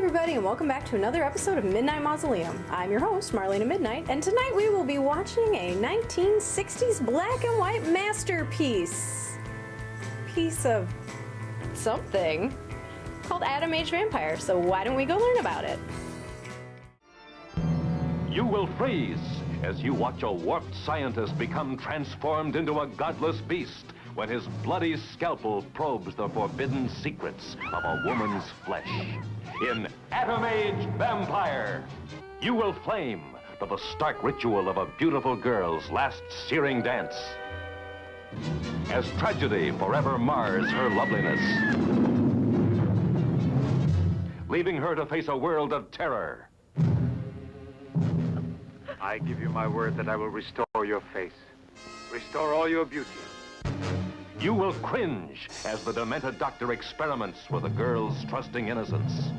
everybody, and welcome back to another episode of Midnite Mausoleum. I'm your host, Marlena Midnite, and tonight we will be watching a 1960s black and white masterpiece. Piece of something called Atom Age Vampire, so why don't we go learn about it? You will freeze as you watch a warped scientist become transformed into a godless beast when his bloody scalpel probes the forbidden secrets of a woman's flesh. In Atom Age Vampire, you will flame to the stark ritual of a beautiful girl's last searing dance, as tragedy forever mars her loveliness, leaving her to face a world of terror. I give you my word that I will restore your face, restore all your beauty. You will cringe as the demented doctor experiments with a girl's trusting innocence.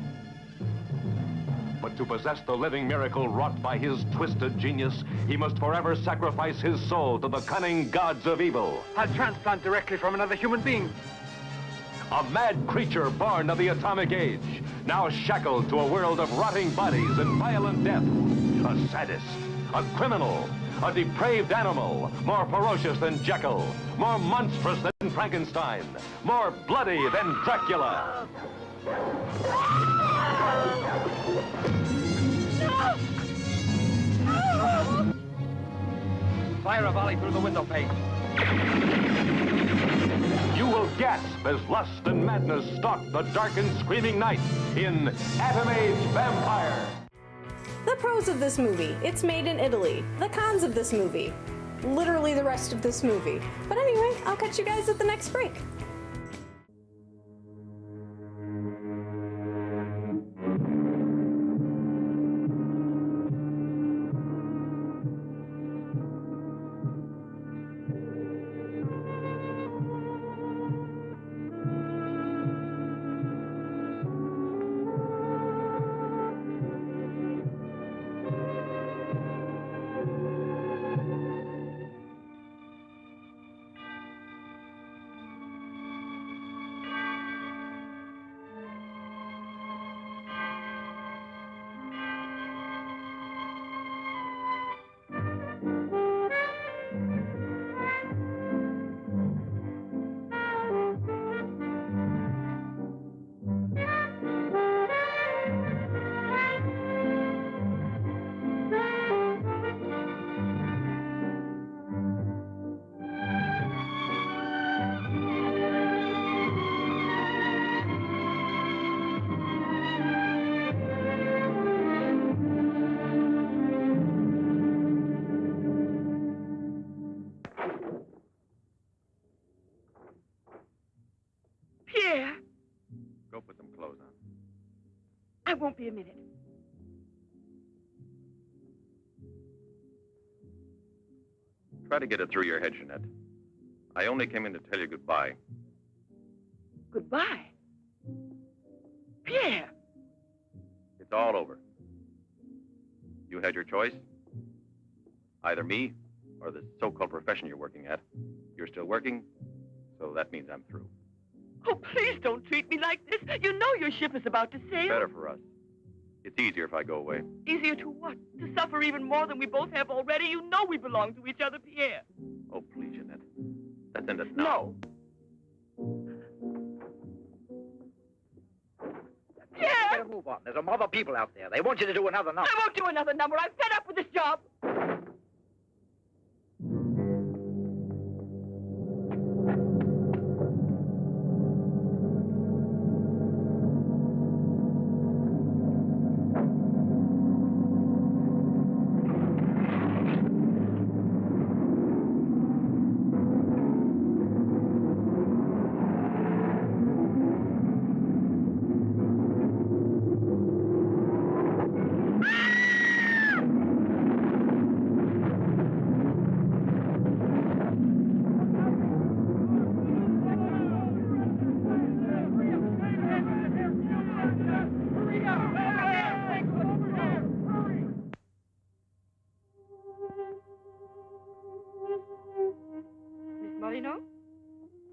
But to possess the living miracle wrought by his twisted genius, he must forever sacrifice his soul to the cunning gods of evil. I'll transplant directly from another human being. A mad creature born of the atomic age, now shackled to a world of rotting bodies and violent death. A sadist, a criminal, a depraved animal, more ferocious than Jekyll, more monstrous than Frankenstein, more bloody than Dracula. Fire a volley through the window pane. You will gasp as lust and madness stalk the dark and screaming night in Atom Age Vampire. The pros of this movie: it's made in Italy. The cons of this movie: literally the rest of this movie. But anyway, I'll catch you guys at the next break. Go put some clothes on. I won't be a minute. Try to get it through your head, Jeanette. I only came in to tell you goodbye. Goodbye. Pierre! It's all over. You had your choice. Either me or the so-called profession you're working at. You're still working, so that means I'm through. Oh, please don't treat me like this. You know your ship is about to sail. Better for us. It's easier if I go away. Easier to what? To suffer even more than we both have already? You know we belong to each other, Pierre. Oh, please, Jeanette. Let's end it now. No. Pierre! Better move on. There's a mob of people out there. They want you to do another number. I won't do another number. I'm fed up with this job. Marlena,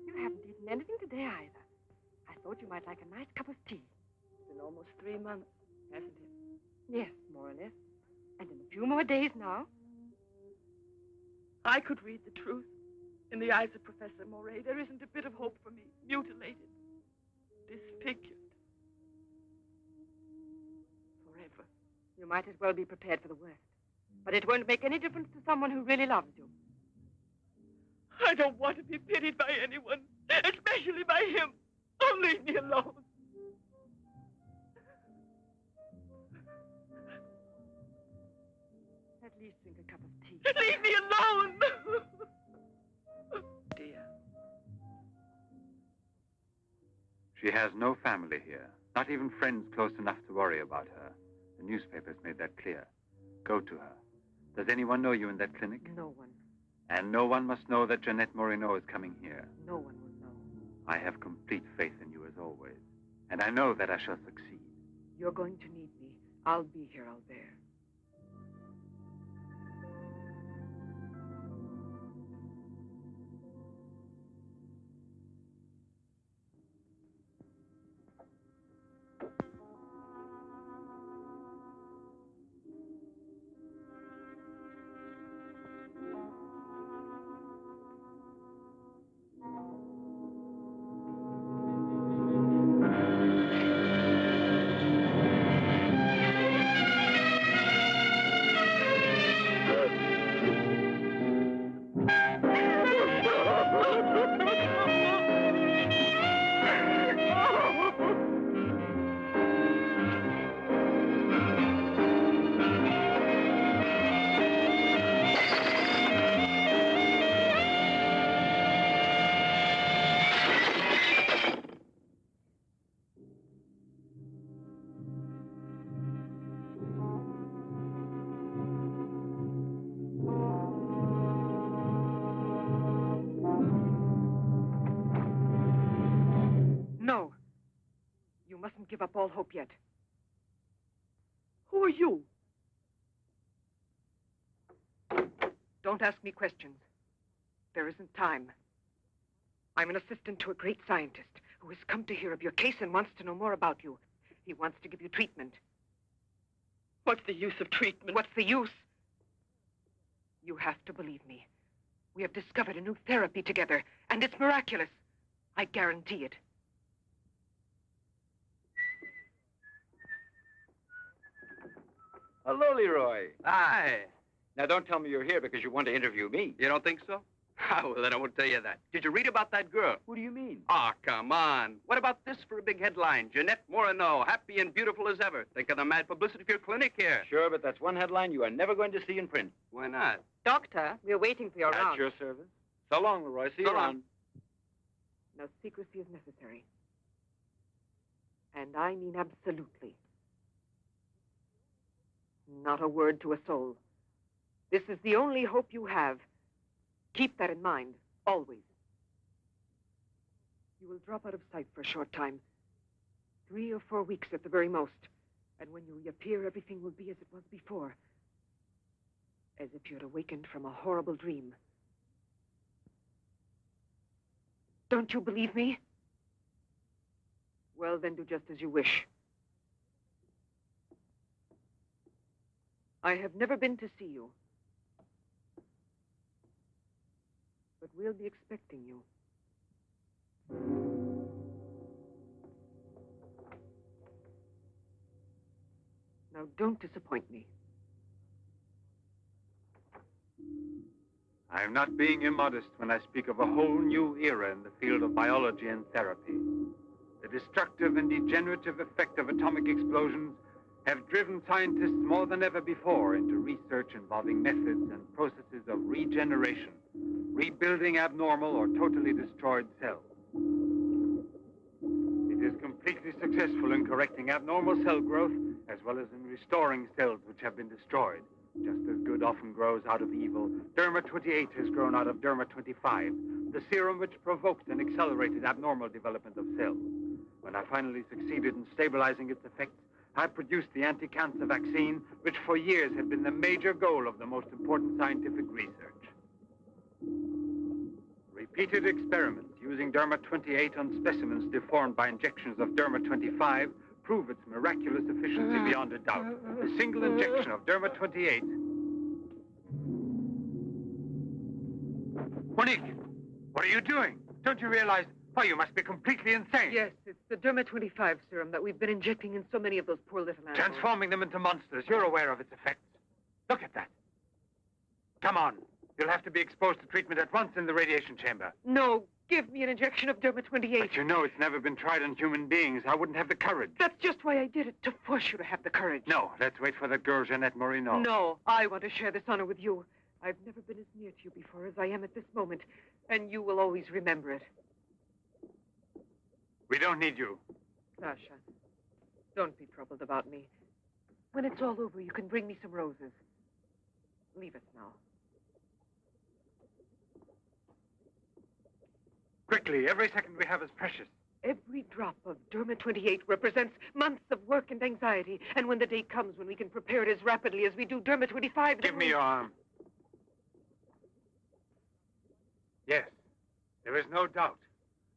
you haven't eaten anything today either. I thought you might like a nice cup of tea. It's been almost 3 months. hasn't it? Yes, more or less. And in a few more days now. I could read the truth. In the eyes of Professor Moray, there isn't a bit of hope for me. Mutilated. Disfigured. Forever. You might as well be prepared for the worst. But it won't make any difference to someone who really loves you. I don't want to be pitied by anyone, especially by him. Oh, leave me alone. At least drink a cup of tea. Leave me alone! Dear. She has no family here, not even friends close enough to worry about her. The newspapers made that clear. Go to her. Does anyone know you in that clinic? No one. And no one must know that Jeanette Moreno is coming here. No one will know. I have complete faith in you as always. And I know that I shall succeed. You're going to need me. I'll be here, I'll bear. No. You mustn't give up all hope yet. Who are you? Don't ask me questions. There isn't time. I'm an assistant to a great scientist who has come to hear of your case and wants to know more about you. He wants to give you treatment. What's the use of treatment? What's the use? You have to believe me. We have discovered a new therapy together, and it's miraculous. I guarantee it. Hello, Leroy. Hi. Now, don't tell me you're here because you want to interview me. You don't think so? Well, then I won't tell you that. Did you read about that girl? What do you mean? Ah, come on. What about this for a big headline? Jeanette Moreno, happy and beautiful as ever. Think of the mad publicity for your clinic here. Sure, but that's one headline you are never going to see in print. Why not? Doctor, we're waiting for your At round. your service. So long, Leroy. See you So long. around. No secrecy is necessary. And I mean absolutely. Not a word to a soul. This is the only hope you have. Keep that in mind, always. You will drop out of sight for a short time. 3 or 4 weeks at the very most. And when you reappear, everything will be as it was before. As if you had awakened from a horrible dream. Don't you believe me? Well, then do just as you wish. I have never been to see you. But we'll be expecting you. Now, don't disappoint me. I am not being immodest when I speak of a whole new era in the field of biology and therapy. The destructive and degenerative effect of atomic explosions have driven scientists more than ever before into research involving methods and processes of regeneration, rebuilding abnormal or totally destroyed cells. It is completely successful in correcting abnormal cell growth as well as in restoring cells which have been destroyed. Just as good often grows out of evil, Derma 28 has grown out of Derma 25, the serum which provoked and accelerated abnormal development of cells. When I finally succeeded in stabilizing its effects, I produced the anti-cancer vaccine, which for years had been the major goal of the most important scientific research. Repeated experiments using Derma 28 on specimens deformed by injections of Derma 25 prove its miraculous efficiency beyond a doubt. A single injection of Derma 28. Monique, what are you doing? Don't you realize? Oh, you must be completely insane. Yes, it's the Derma 25 serum that we've been injecting in so many of those poor little animals. Transforming them into monsters. You're aware of its effects. Look at that. Come on. You'll have to be exposed to treatment at once in the radiation chamber. No, give me an injection of Derma 28. But you know it's never been tried on human beings. I wouldn't have the courage. That's just why I did it, to force you to have the courage. No, let's wait for that girl, Jeanette Moreno. No, I want to share this honor with you. I've never been as near to you before as I am at this moment, and you will always remember it. We don't need you. Sasha, don't be troubled about me. When it's all over, you can bring me some roses. Leave us now. Quickly, every second we have is precious. Every drop of Derma 28 represents months of work and anxiety, and when the day comes when we can prepare it as rapidly as we do Derma 25... Give me your arm. Yes, there is no doubt.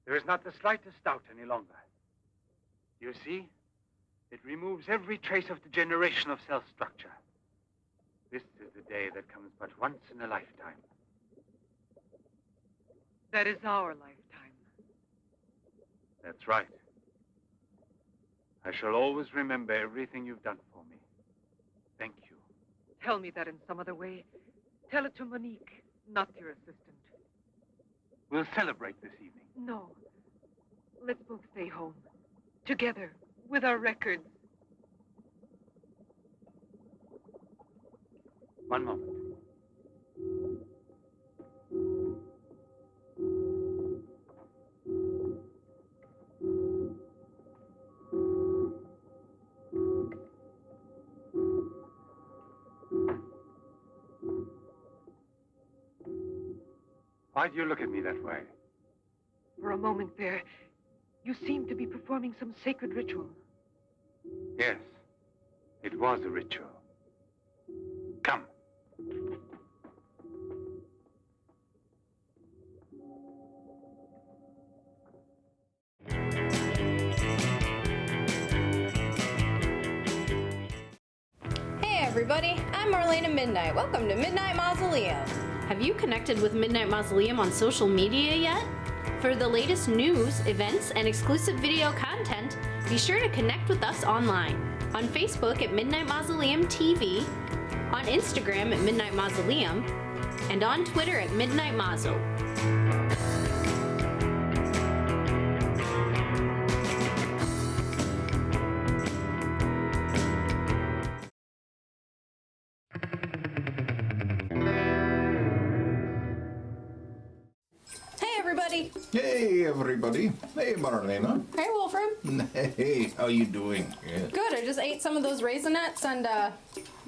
There is not the slightest doubt any longer. You see, it removes every trace of degeneration of cell structure. This is a day that comes but once in a lifetime. That is our lifetime. That's right. I shall always remember everything you've done for me. Thank you. Tell me that in some other way. Tell it to Monique, not your assistant. We'll celebrate this evening. No. Let's both stay home. Together, with our records. One moment. Why do you look at me that way? For a moment there, you seemed to be performing some sacred ritual. Yes, it was a ritual. Come. Hey everybody, I'm Marlena Midnite. Welcome to Midnite Mausoleum. Have you connected with Midnite Mausoleum on social media yet? For the latest news, events, and exclusive video content, be sure to connect with us online. On Facebook at Midnite Mausoleum TV, on Instagram at Midnite Mausoleum, and on Twitter at Midnite Mauso. Hey, everybody. Hey, Marlena. Hey, Wolfred. Hey, how you doing? Yeah. Good. I just ate some of those Raisinets, and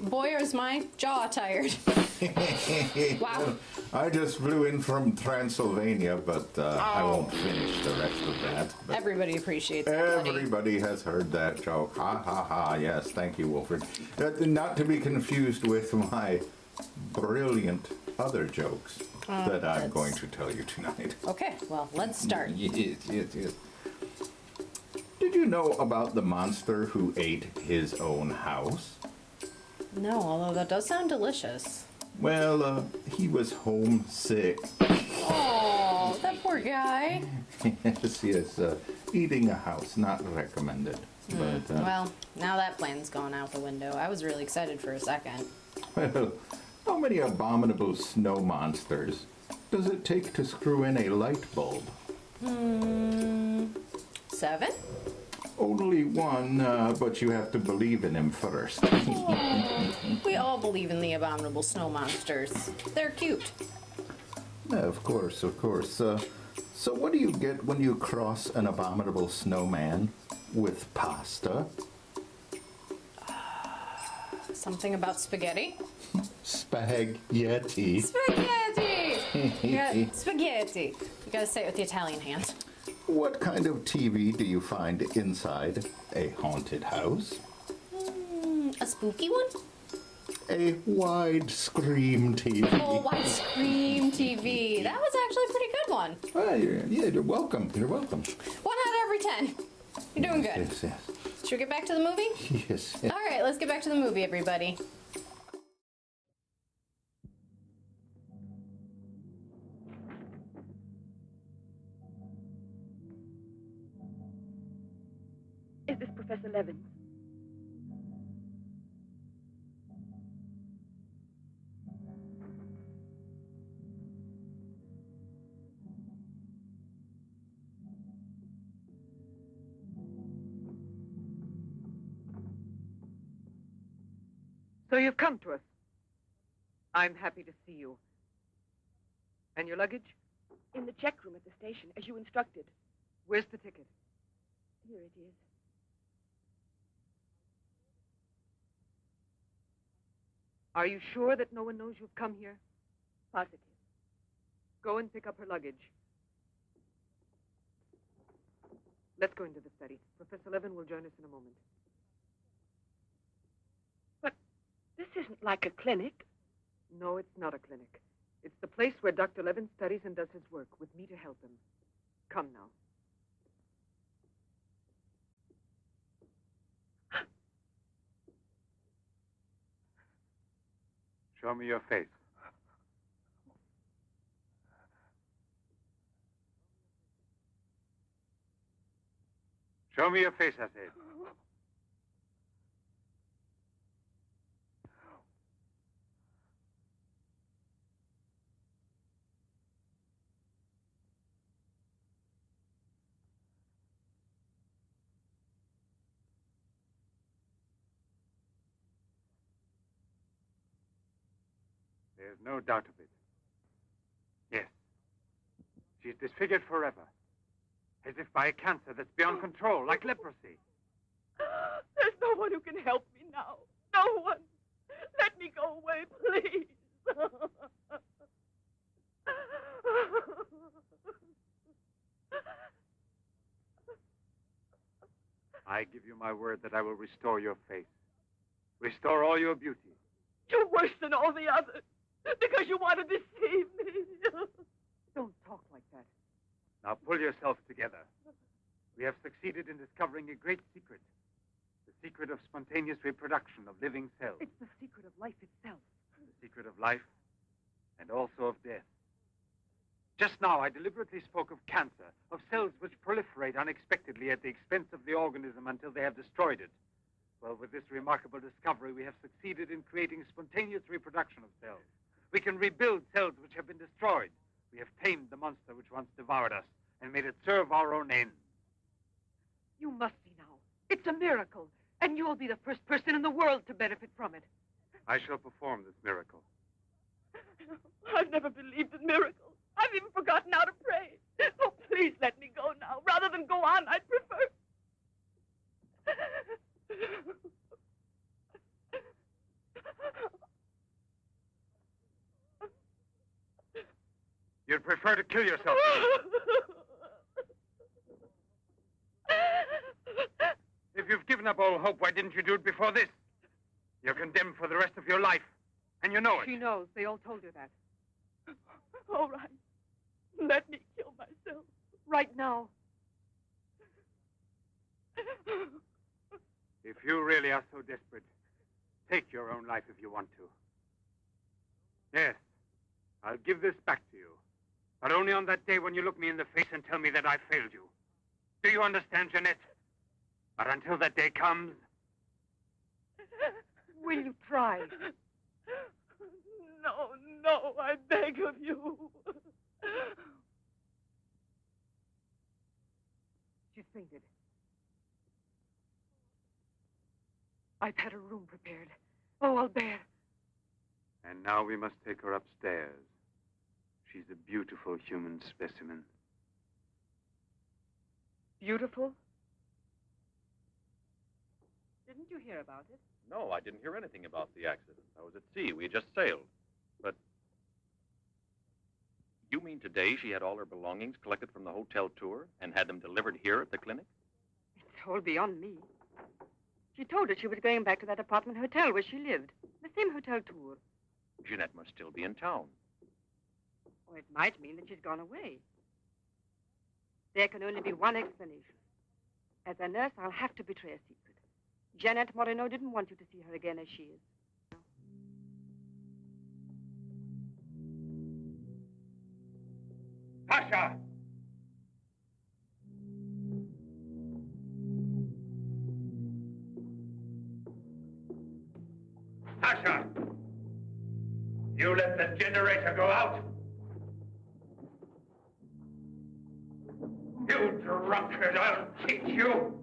boy, is my jaw tired. Wow. I just flew in from Transylvania, but I won't finish the rest of that. But everybody appreciates that. Everybody has heard that joke. Ha, ha, ha. Yes, thank you, Wolfred. Not to be confused with my brilliant other jokes that I'm going to tell you tonight. Okay, well, let's start. Yes. Did you know about the monster who ate his own house? No, although that does sound delicious. Well, he was homesick. Oh, that poor guy. yes. Eating a house, not recommended. But, well, now that plan's gone out the window. I was really excited for a second. Well, how many abominable snow monsters does it take to screw in a light bulb? 7? Only one, but you have to believe in him first. We all believe in the abominable snow monsters. They're cute. Of course. So what do you get when you cross an abominable snowman with pasta? Something about spaghetti? Spaghetti. Spaghetti! Spaghetti. You gotta say it with the Italian hand. What kind of TV do you find inside a haunted house? A spooky one? A widescreen TV. Oh, widescreen TV. That was actually a pretty good one. Well, you're welcome. You're welcome. 1 out of every 10. You're doing good. Yes. Should we get back to the movie? Yes. All right, let's get back to the movie, everybody. Is this Professor Levin? So you've come to us. I'm happy to see you. And your luggage? In the check room at the station, as you instructed. Where's the ticket? Here it is. Are you sure that no one knows you've come here? Positive. Go and pick up her luggage. Let's go into the study. Professor Levin will join us in a moment. This isn't like a clinic. No, it's not a clinic. It's the place where Dr. Levin studies and does his work, with me to help him. Come now. Show me your face. Show me your face, I said. There's no doubt of it. Yes. She's disfigured forever. As if by a cancer that's beyond control, like leprosy. There's no one who can help me now. No one. Let me go away, please. I give you my word that I will restore your face. Restore all your beauty. You're worse than all the others. Because you want to deceive me. Don't talk like that. Now pull yourself together. We have succeeded in discovering a great secret. The secret of spontaneous reproduction of living cells. It's the secret of life itself. The secret of life and also of death. Just now, I deliberately spoke of cancer, of cells which proliferate unexpectedly at the expense of the organism until they have destroyed it. Well, with this remarkable discovery, we have succeeded in creating spontaneous reproduction of cells. We can rebuild cells which have been destroyed. We have tamed the monster which once devoured us and made it serve our own ends. You must see now. It's a miracle, and you'll be the first person in the world to benefit from it. I shall perform this miracle. I've never believed in miracles. I've even forgotten how to pray. Oh, please let me go now. Rather than go on, I'd prefer... You'd prefer to kill yourself. If you've given up all hope, why didn't you do it before this? You're condemned for the rest of your life, and you know it. She knows. They all told her that. All right. Let me kill myself. Right now. If you really are so desperate, take your own life if you want to. Yes, I'll give this back to you. But only on that day when you look me in the face and tell me that I failed you. Do you understand, Jeanette? But until that day comes... Will you try? No, no, I beg of you. She's fainted. I've had a room prepared. Oh, I'll bear. And now we must take her upstairs. She's a beautiful human specimen. Beautiful? Didn't you hear about it? No, I didn't hear anything about the accident. I was at sea. We had just sailed. But you mean today she had all her belongings collected from the hotel tour and had them delivered here at the clinic? It's all beyond me. She told us she was going back to that apartment hotel where she lived. The same hotel tour. Jeanette must still be in town. Or it might mean that she's gone away. There can only be one explanation. As a nurse, I'll have to betray a secret. Jeanette Moreno didn't want you to see her again as she is. Pasha! Pasha! You let the generator go out? You drunkard, I'll teach you!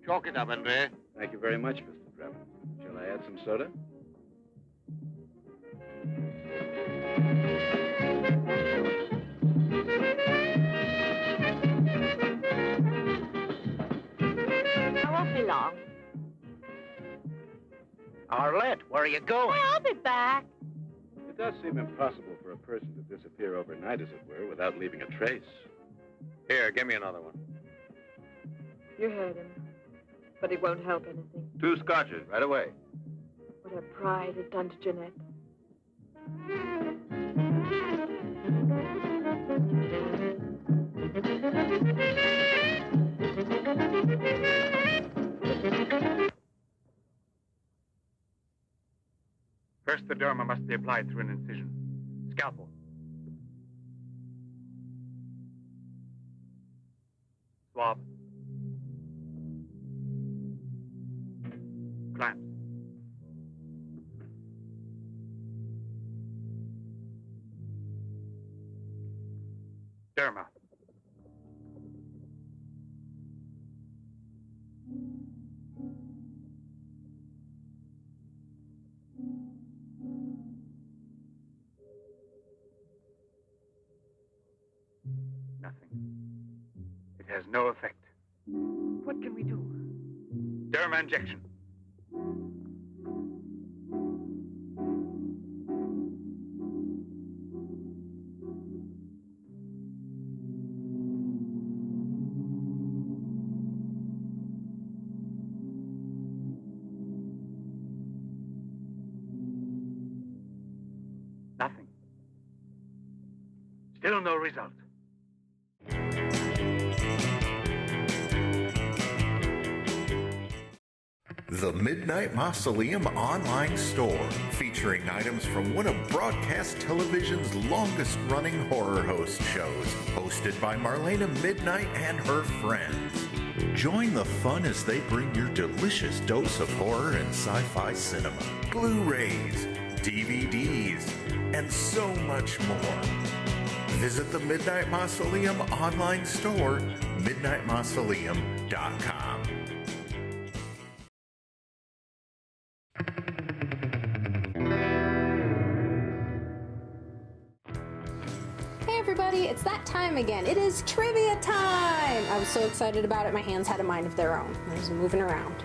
Chalk it up, Andre. Thank you very much, Mr. Trevor. Shall I add some soda? I won't be long. Arlette, where are you going? I'll be back. It does seem impossible for a person to disappear overnight, as it were, without leaving a trace. Here, give me another one. You heard him. But it won't help anything. 2 scotches, right away. What her pride has done to Jeanette. First, the derma must be applied through an incision. Scalpel. Swab. Clamps. Derma. Nothing. It has no effect. What can we do? Derma injection. Nothing. Still no result. The Midnite Mausoleum online store, featuring items from one of broadcast television's longest-running horror host shows, hosted by Marlena Midnite and her friends. Join the fun as they bring your delicious dose of horror and sci-fi cinema, Blu-rays, DVDs, and so much more. Visit the Midnite Mausoleum online store, midnitemausoleum.com. Hey everybody, it's that time again. It is trivia time! I was so excited about it, my hands had a mind of their own. I was moving around.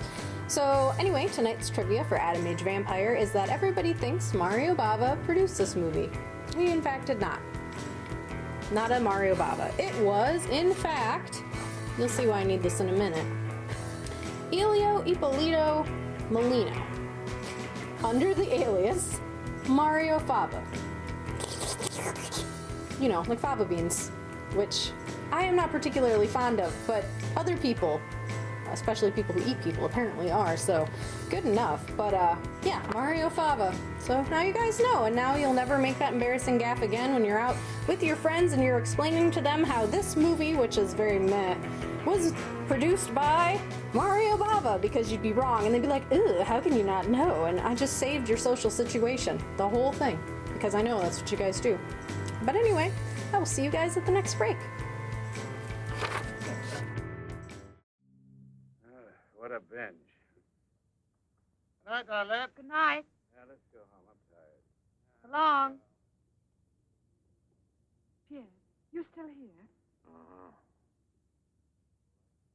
So anyway, tonight's trivia for Adam Age Vampire is that everybody thinks Mario Bava produced this movie. He in fact did not. Not a Mario Bava. It was, in fact, you'll see why I need this in a minute, Elio Ippolito Molino, under the alias Mario Fava. You know, like fava beans, which I am not particularly fond of, but other people, especially people who eat people, apparently are, so good enough. But yeah, Mario Fava. So now you guys know, and now you'll never make that embarrassing gaffe again when you're out with your friends and you're explaining to them how this movie, which is very meh, was produced by Mario Bava, because you'd be wrong, and they'd be like, ugh, how can you not know? And I just saved your social situation, the whole thing, because I know that's what you guys do. But anyway, I will see you guys at the next break. What a binge. Good night, darling. Good night. Yeah, let's go home. I'm tired. So long. Pierre, you still here? Uh-huh.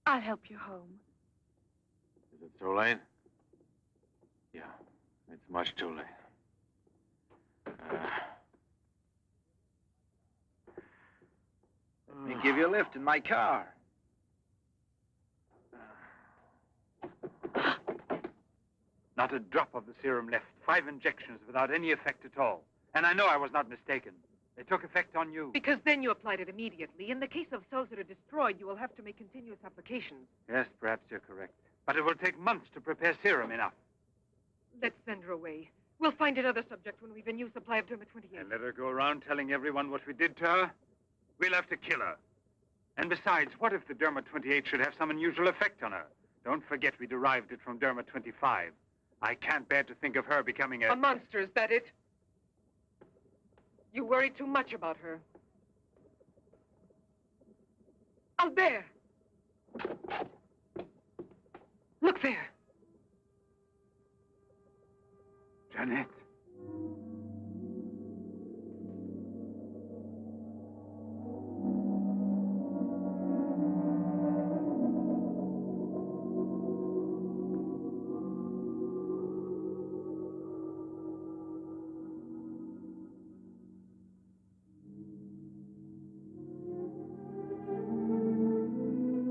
I'll help you home. Is it so late? Yeah, it's much too late. Let me give you a lift in my car. Not a drop of the serum left. 5 injections without any effect at all. And I know I was not mistaken. They took effect on you. Because then you applied it immediately. In the case of cells that are destroyed, you will have to make continuous applications. Yes, perhaps you're correct. But it will take months to prepare serum enough. Let's send her away. We'll find another subject when we've a new supply of Derma 28. And let her go around telling everyone what we did to her? We'll have to kill her. And besides, what if the Derma 28 should have some unusual effect on her? Don't forget we derived it from Derma 25. I can't bear to think of her becoming A monster, is that it? You worry too much about her. Albert! Look there. Jeanette.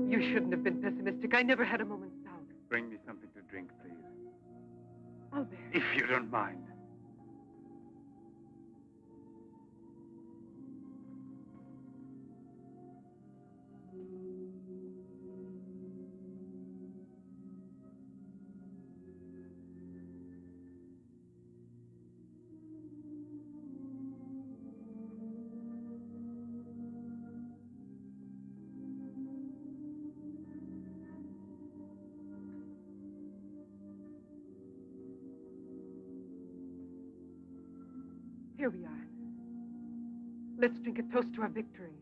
You shouldn't have been pessimistic. I never had a moment's doubt. Bring me something to drink, please. Albert. If you don't mind. Here we are. Let's drink a toast to our victory.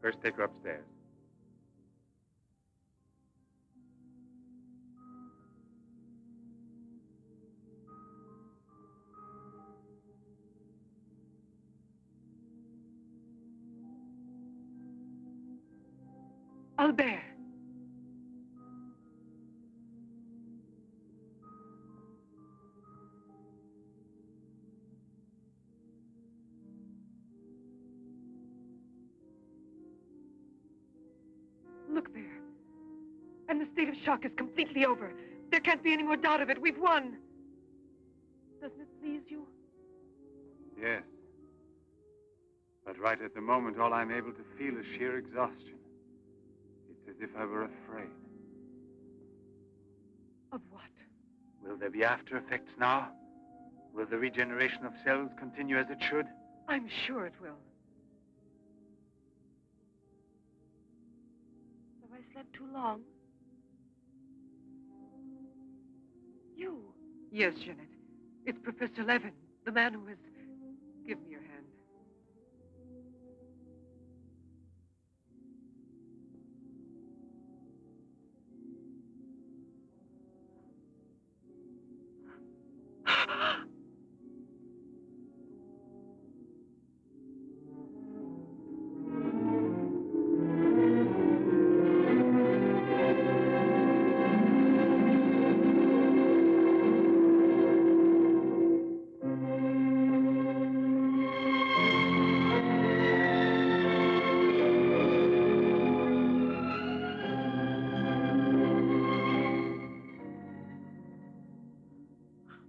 First, take her upstairs. Albert. Look there. And the state of shock is completely over. There can't be any more doubt of it. We've won. Doesn't it please you? Yes. But right at the moment, all I'm able to feel is sheer exhaustion. It's as if I were afraid. Of what? Will there be after effects now? Will the regeneration of cells continue as it should? I'm sure it will. Have I slept too long? You? Yes, Jeanette. It's Professor Levin, the man who has... Give me your hand.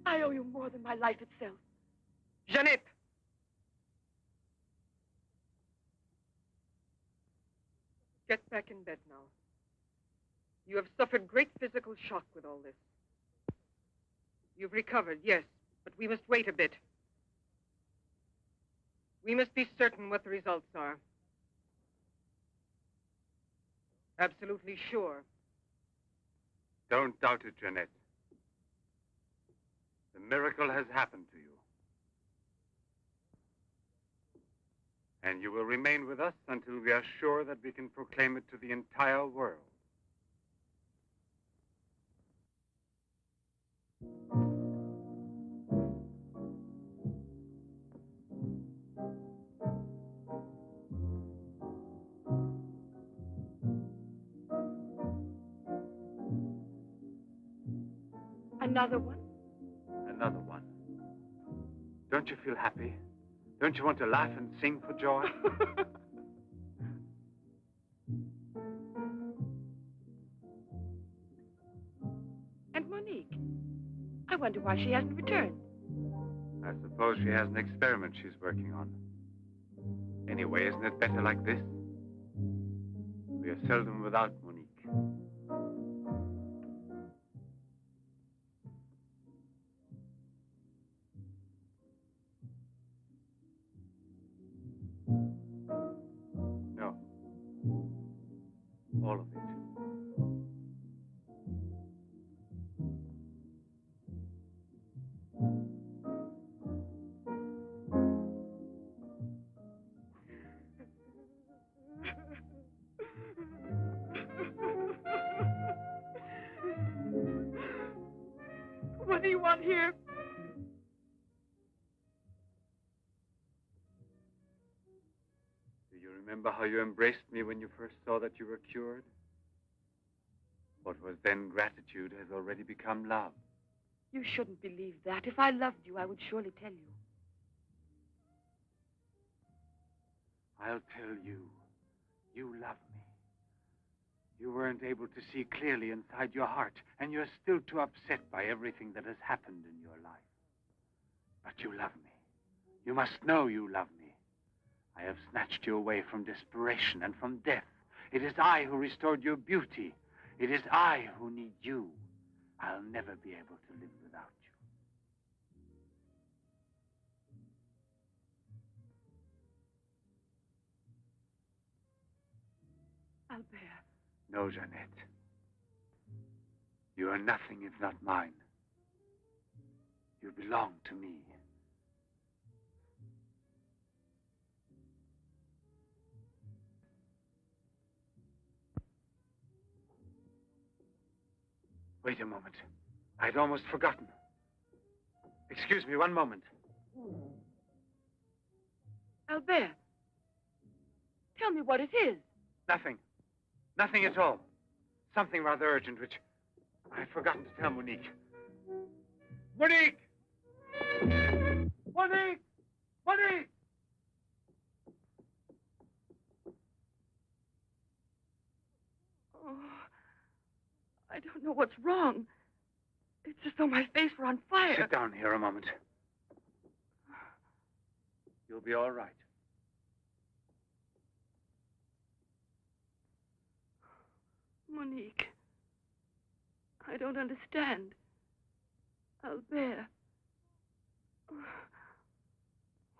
I owe you more than my life itself. Jeanette! Get back in bed now. You have suffered great physical shock with all this. You've recovered, yes, but we must wait a bit. We must be certain what the results are. Absolutely sure. Don't doubt it, Jeanette. The miracle has happened to you. And you will remain with us until we are sure that we can proclaim it to the entire world. Another one? Another one. Don't you feel happy? Don't you want to laugh and sing for joy? And Monique? I wonder why she hasn't returned. I suppose she has an experiment she's working on. Anyway, isn't it better like this? We are seldom without Monique. No. All of it. What do you want here? Do you remember how you embraced me when you first saw that you were cured? What was then gratitude has already become love. You shouldn't believe that. If I loved you, I would surely tell you. I'll tell you. You love me. You weren't able to see clearly inside your heart, and you're still too upset by everything that has happened in your life. But you love me. You must know you love me. I have snatched you away from desperation and from death. It is I who restored your beauty. It is I who need you. I'll never be able to live without you. Albert. No, Jeanette. You are nothing if not mine. You belong to me. Wait a moment. I'd almost forgotten. Excuse me, one moment. Albert. Tell me what it is. Nothing. Nothing at all. Something rather urgent, which I'd forgotten to tell Monique. Monique! Monique! Monique! Oh, I don't know what's wrong. It's as though my face were on fire. Sit down here a moment. You'll be all right. Monique, I don't understand. Albert.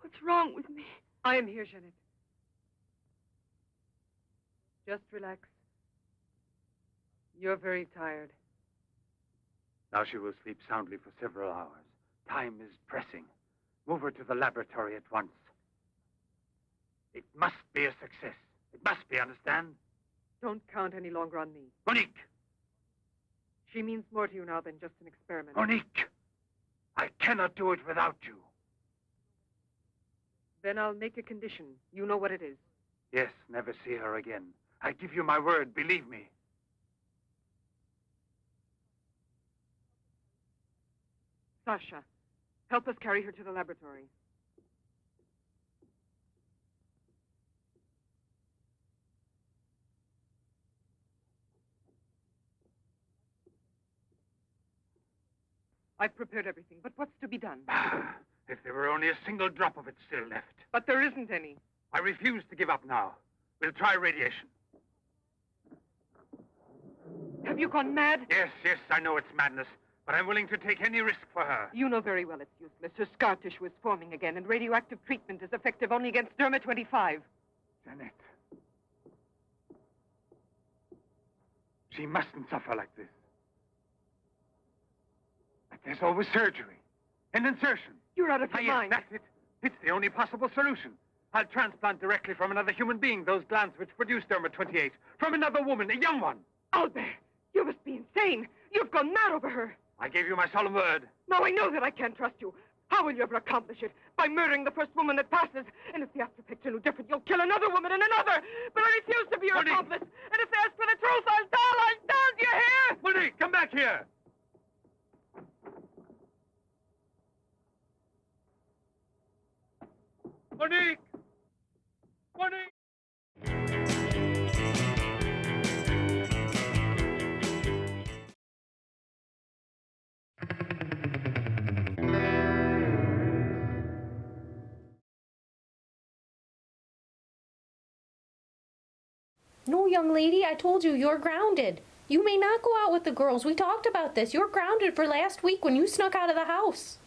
What's wrong with me? I am here, Jeanette. Just relax. You're very tired. Now she will sleep soundly for several hours. Time is pressing. Move her to the laboratory at once. It must be a success. It must be, understand? Don't count any longer on me. Monique! She means more to you now than just an experiment. Monique! I cannot do it without you. Then I'll make a condition. You know what it is. Yes, never see her again. I give you my word, believe me. Sasha, help us carry her to the laboratory. I've prepared everything, but what's to be done? If there were only a single drop of it still left. But there isn't any. I refuse to give up now. We'll try radiation. Have you gone mad? Yes, I know it's madness, but I'm willing to take any risk for her. You know very well it's useless. Her scar tissue is forming again, and radioactive treatment is effective only against derma-25. Jeanette. She mustn't suffer like this. But there's always surgery. An insertion. You're out of your Yes, mind. that's it. It's the only possible solution. I'll transplant directly from another human being those glands which produce derma-28. From another woman, a young one. Albert, you must be insane. You've gone mad over her. I gave you my solemn word. Now I know that I can't trust you. How will you ever accomplish it? By murdering the first woman that passes. And if the after picture knew different, you'll kill another woman and another. But I refuse to be your Monique. accomplice. And if they ask for the truth, I'll tell. Do you hear? Monique, come back here. Monique! Monique! No, young lady, I told you, you're grounded. You may not go out with the girls. We talked about this. You're grounded for last week when you snuck out of the house.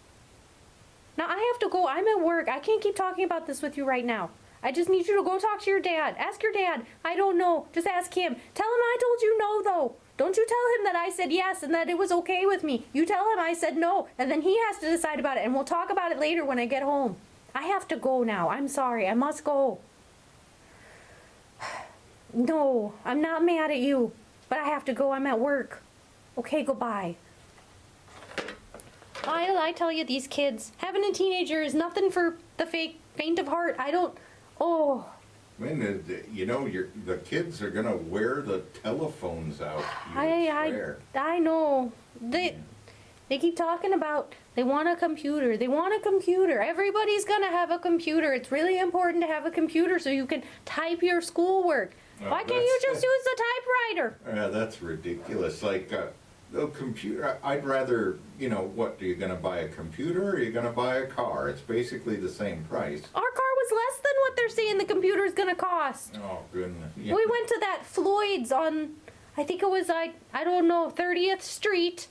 Now, I have to go. I'm at work. I can't keep talking about this with you right now. I just need you to go talk to your dad. Ask your dad. I don't know. Just ask him. Tell him I told you no, though. Don't you tell him that I said yes and that it was okay with me. You tell him I said no, and then he has to decide about it, and we'll talk about it later when I get home. I have to go now. I'm sorry. I must go. No, I'm not mad at you, but I have to go. I'm at work. Okay, goodbye. I tell you, these kids, having a teenager is nothing for the faint of heart. Oh. Man, you know, the kids are gonna wear the telephones out. I know. They keep talking about they want a computer. They want a computer. Everybody's gonna have a computer. It's really important to have a computer so you can type your schoolwork. Why can't you just use the typewriter? That's ridiculous. Like, the computer, I'd rather, you know, what, are you going to buy a computer or are you going to buy a car? It's basically the same price. Our car was less than what they're saying the computer's going to cost. Oh, goodness. Yeah. We went to that Floyd's on, I think it was, I don't know, 30th Street.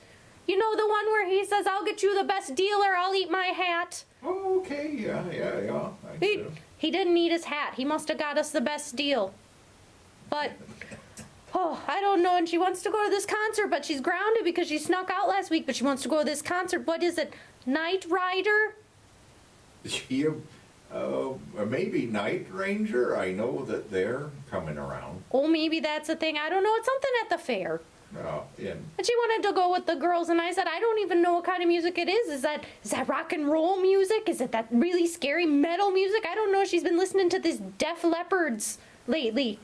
You know, the one where he says, I'll get you the best deal or I'll eat my hat. Oh, okay, yeah. He didn't eat his hat. He must have got us the best deal. But, I don't know, and she wants to go to this concert, but she's grounded because she snuck out last week, but she wants to go to this concert. What is it, Night Rider? Maybe Night Ranger. I know that they're coming around. Oh, maybe that's a thing. I don't know. It's something at the fair. Oh, yeah. And she wanted to go with the girls, and I said, I don't even know what kind of music it is. Is that rock and roll music? Is it that really scary metal music? I don't know. She's been listening to these Def Leppard's lately.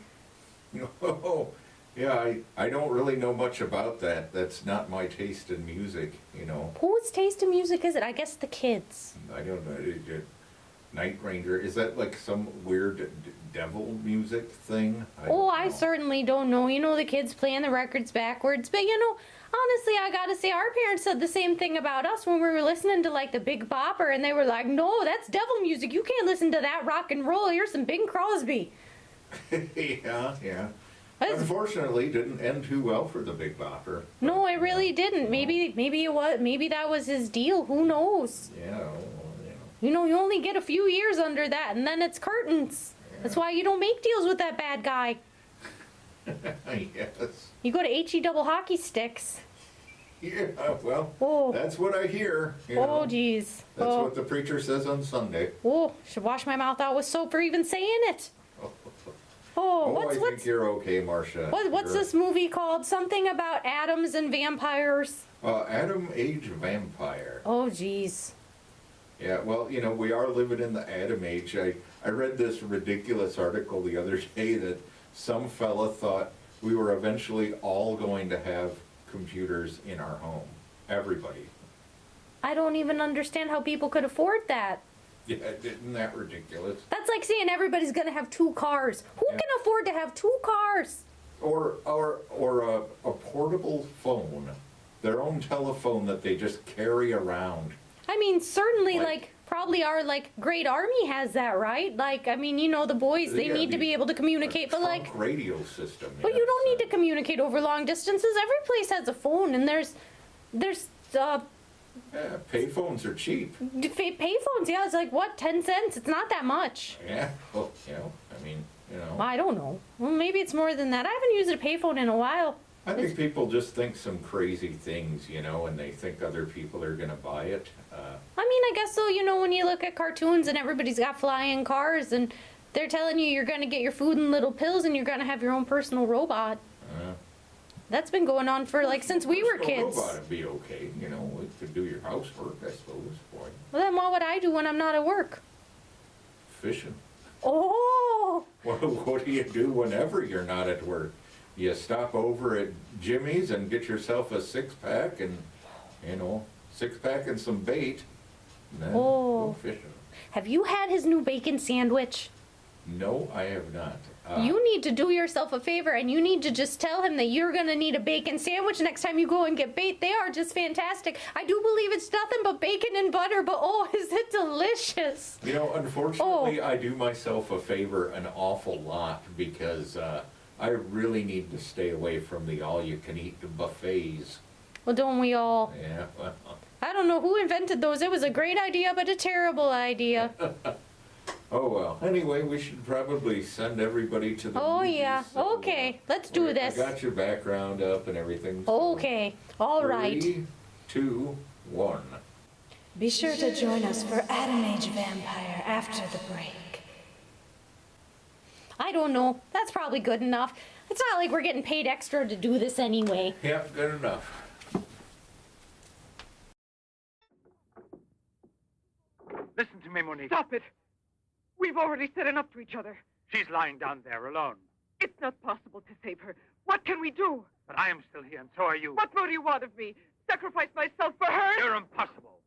Oh, yeah, I don't really know much about that. That's not my taste in music, you know. Whose taste in music is it? I guess the kids. I don't know. Night Ranger, is that like some weird devil music thing? I certainly don't know. You know, the kids playing the records backwards. But, you know, honestly, I gotta say, our parents said the same thing about us when we were listening to, like, the Big Bopper, and they were like, no, that's devil music. You can't listen to that rock and roll. Here's some Bing Crosby. Yeah. Unfortunately, didn't end too well for the Big Bopper. No, it really didn't. Maybe it was. Maybe that was his deal. Who knows? Yeah, well, You know, you only get a few years under that, and then it's curtains. Yeah. That's why you don't make deals with that bad guy. Yes. You go to HE double hockey sticks. Yeah, well, that's what I hear. Oh, jeez. That's what the preacher says on Sunday. Oh, should wash my mouth out with soap for even saying it. I think you're okay, Marcia. What's this movie called? Something about atoms and vampires? Atom Age Vampire. Oh, jeez. Yeah, well, we are living in the Atom Age. I read this ridiculous article the other day that some fella thought we were eventually all going to have computers in our home. Everybody. I don't even understand how people could afford that. Yeah, isn't that ridiculous? That's like saying everybody's going to have 2 cars. Who can afford to have 2 cars? Or a portable phone. Their own telephone that they just carry around. I mean, certainly, probably our, great army has that, right? The boys, they need to be able to communicate, but, radio system. But you don't need to communicate over long distances. Every place has a phone, and there's payphones are cheap. Payphones, yeah, it's 10 cents? It's not that much. Yeah, well, I don't know. Well, maybe it's more than that. I haven't used a payphone in a while. I think people just think some crazy things, and they think other people are going to buy it. I guess so, when you look at cartoons and everybody's got flying cars and they're telling you you're going to get your food in little pills and you're going to have your own personal robot. That's been going on for, since we were kids. A robot would be okay, it could do your housework, I suppose. Boy. Well, then what would I do when I'm not at work? Fishing. Oh! What do you do whenever you're not at work? You stop over at Jimmy's and get yourself a 6-pack and, 6-pack and some bait, and then go fishing. Have you had his new bacon sandwich? No, I have not. You need to do yourself a favor, and you need to just tell him that you're going to need a bacon sandwich next time you go and get bait. They are just fantastic. I do believe it's nothing but bacon and butter, but is it delicious? Unfortunately, I do myself a favor an awful lot because I really need to stay away from the all-you-can-eat buffets. Well, don't we all? Yeah, well. I don't know who invented those. It was a great idea, but a terrible idea. Oh, well. Anyway, we should probably send everybody to the movies, yeah. So, okay, let's do this. I got your background up and everything. So okay, all right. 3, 2, 1. Be sure to join us for Atom Age Vampire after the break. I don't know. That's probably good enough. It's not like we're getting paid extra to do this anyway. Yep, good enough. Listen to me, Monique. Stop it! We've already said enough to each other. She's lying down there alone. It's not possible to save her. What can we do? But I am still here, and so are you. What more do you want of me? Sacrifice myself for her? You're impossible.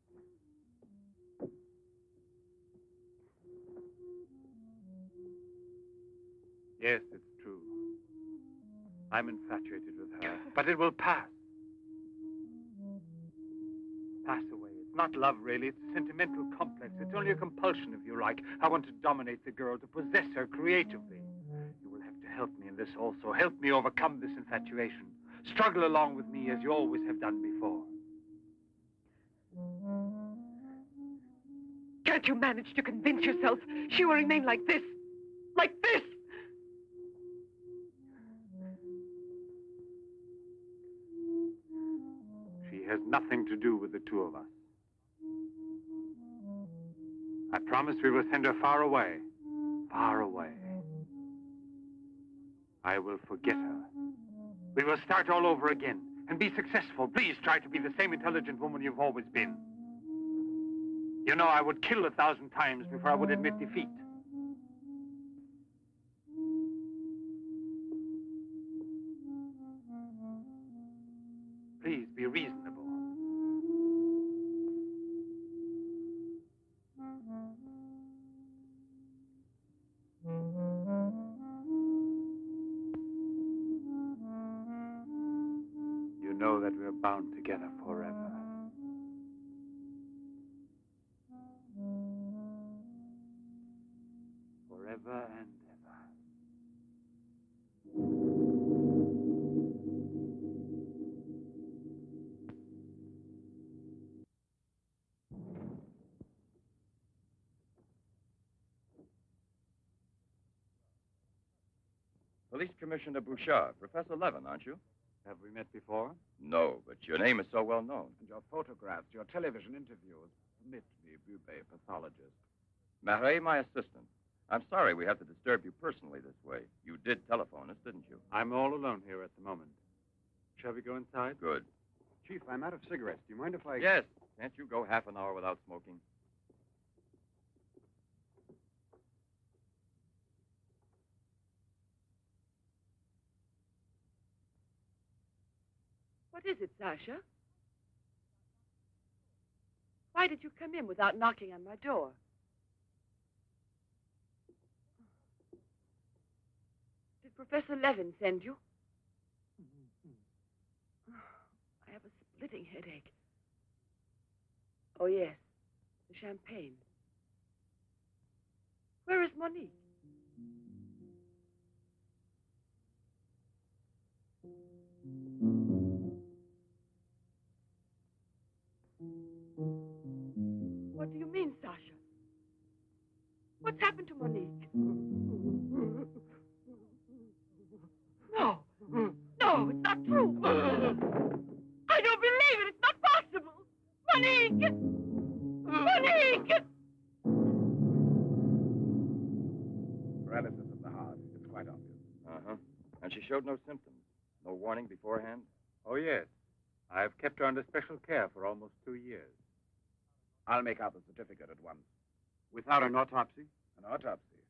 Yes, it's true. I'm infatuated with her, but it will pass. Pass away. It's not love, really. It's a sentimental complex. It's only a compulsion, if you like. I want to dominate the girl, to possess her creatively. You will have to help me in this also. Help me overcome this infatuation. Struggle along with me as you always have done before. Can't you manage to convince yourself she will remain like this? Like this? She has nothing to do with the two of us. I promise we will send her far away. Far away. I will forget her. We will start all over again and be successful. Please try to be the same intelligent woman you've always been. You know, I would kill 1,000 times before I would admit defeat. Please be reasonable. You know that we're bound together forever. Forever and ever. Police Commissioner Bouchard, Professor Levin, aren't you? Have we met before? No, but your name is so well known. And your photographs, your television interviews. Permit me, Bube, pathologist. Marais, my assistant. I'm sorry we have to disturb you personally this way. You did telephone us, didn't you? I'm all alone here at the moment. Shall we go inside? Good. Chief, I'm out of cigarettes. Do you mind if I... Yes. Can't you go half an hour without smoking? What is it, Sasha? Why did you come in without knocking on my door? Did Professor Levin send you? I have a splitting headache. Oh, yes, the champagne. Where is Monique? What do you mean, Sasha? What's happened to Monique? No. No, it's not true. I don't believe it. It's not possible. Monique! Monique! Paralysis of the heart. It's quite obvious. Uh-huh. And she showed no symptoms. No warning beforehand? Oh, yes. I've kept her under special care for almost 2 years. I'll make out the certificate at once. Without an autopsy? An autopsy.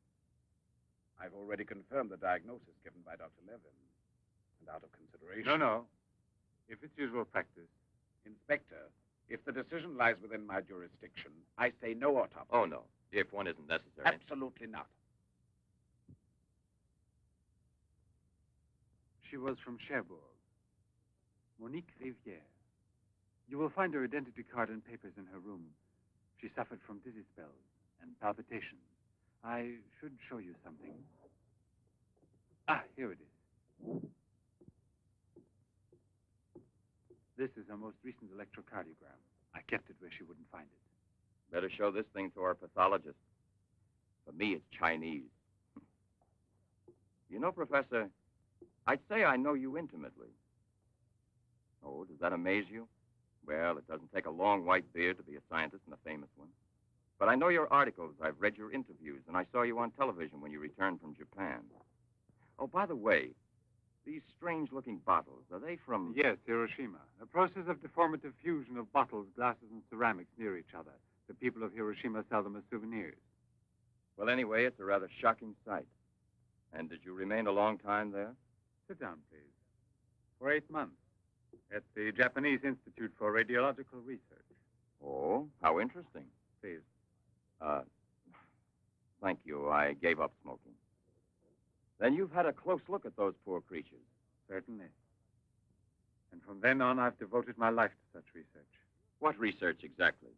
I've already confirmed the diagnosis given by Dr. Levin. And out of consideration... No. If it's usual practice. Inspector, if the decision lies within my jurisdiction, I say no autopsy. Oh, no. If one isn't necessary. Absolutely not. She was from Cherbourg. Monique Rivière. You will find her identity card and papers in her room. She suffered from dizzy spells and palpitations. I should show you something. Ah, here it is. This is her most recent electrocardiogram. I kept it where she wouldn't find it. Better show this thing to our pathologist. For me, it's Chinese. You know, Professor, I'd say I know you intimately. Oh, does that amaze you? Well, it doesn't take a long white beard to be a scientist and a famous one. But I know your articles, I've read your interviews, and I saw you on television when you returned from Japan. Oh, by the way, these strange-looking bottles, are they from... Yes, Hiroshima. A process of deformative fusion of bottles, glasses, and ceramics near each other. The people of Hiroshima sell them as souvenirs. Well, anyway, it's a rather shocking sight. And did you remain a long time there? Sit down, please. For 8 months. At the Japanese Institute for Radiological Research. Oh, how interesting. Please. Thank you. I gave up smoking. Then you've had a close look at those poor creatures. Certainly. And from then on, I've devoted my life to such research. What research exactly?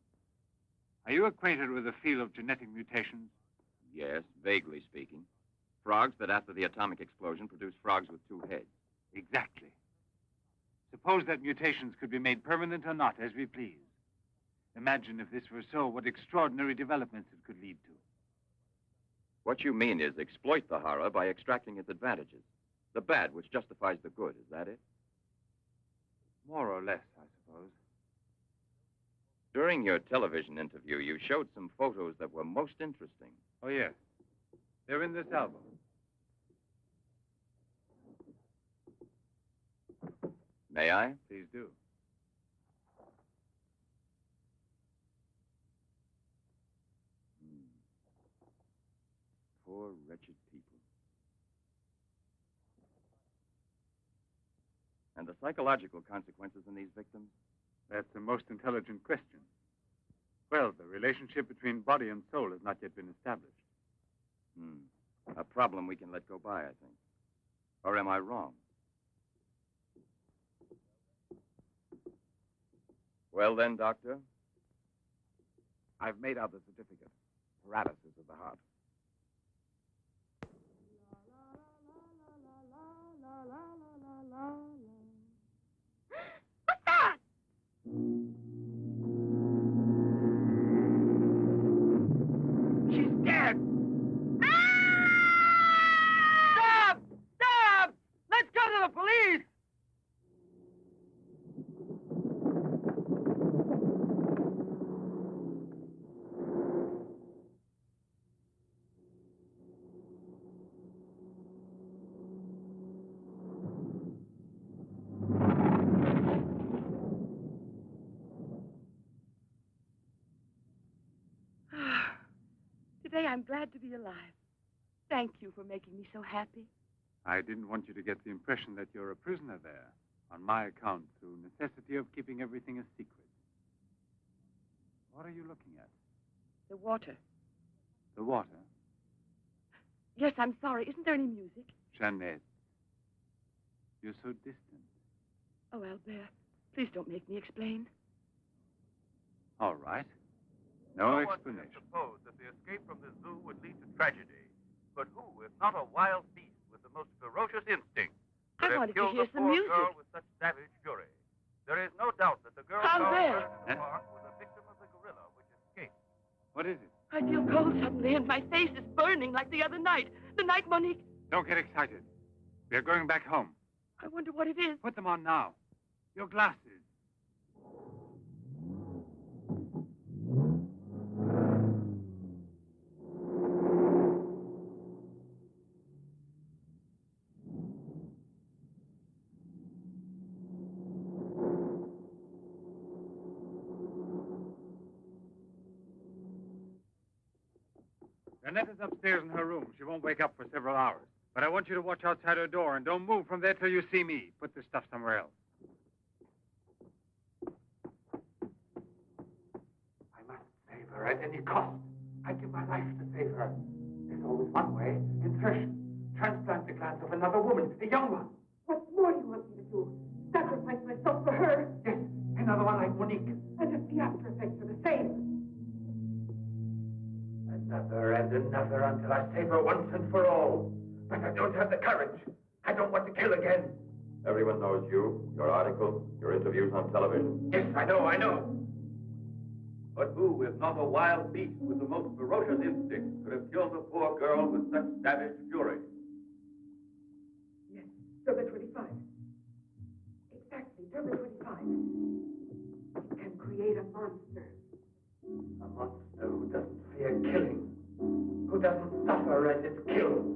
Are you acquainted with the field of genetic mutations? Yes, vaguely speaking. Frogs that after the atomic explosion produced frogs with 2 heads. Exactly. Suppose that mutations could be made permanent or not, as we please. Imagine if this were so, what extraordinary developments it could lead to. What you mean is exploit the horror by extracting its advantages. The bad which justifies the good, is that it? More or less, I suppose. During your television interview, you showed some photos that were most interesting. Oh, yes. They're in this album. May I? Please do. Poor, wretched people. And the psychological consequences in these victims? That's the most intelligent question. Well, the relationship between body and soul has not yet been established. A problem we can let go by, I think. Or am I wrong? Well then, Doctor? I've made out the certificate. Paralysis of the heart. What's that? She's dead! Stop! Stop! say I'm glad to be alive. Thank you for making me so happy. I didn't want you to get the impression that you're a prisoner there, on my account, through necessity of keeping everything a secret. What are you looking at? The water. The water? Yes, I'm sorry. Isn't there any music? Jeanette, you're so distant. Oh, Albert, please don't make me explain. All right. No explanation. Suppose that the escape from the zoo would lead to tragedy. But who, if not a wild beast with the most ferocious instinct, could I have wanted to killed hear the some poor music. girl with such savage fury? There is no doubt that the girl Albert! found in the park was a victim of the gorilla which escaped. What is it? I feel cold suddenly, and my face is burning like the other night. The night Monique... Don't get excited. We're going back home. I wonder what it is. Put them on now. Your glasses. Jeanette is upstairs in her room. She won't wake up for several hours. But I want you to watch outside her door and don't move from there till you see me. Put this stuff somewhere else. I must save her at any cost. I'd give my life to save her. There's always one way. Insertion. Transplant the glands of another woman, a young one. What more do you want me to do? Sacrifice myself for her? Yes, another one like Monique. And if the after effects are the same? Another and another until I save her once and for all. But I don't have the courage. I don't want to kill again. Everyone knows you, your articles, your interviews on television. Yes, I know. But who, if not a wild beast with the most ferocious instinct, could have killed the poor girl with such savage fury? Yes, Derma 25. Exactly, Derma 25. It can create a monster. A monster who doesn't fear killing. Who doesn't suffer as it's killed.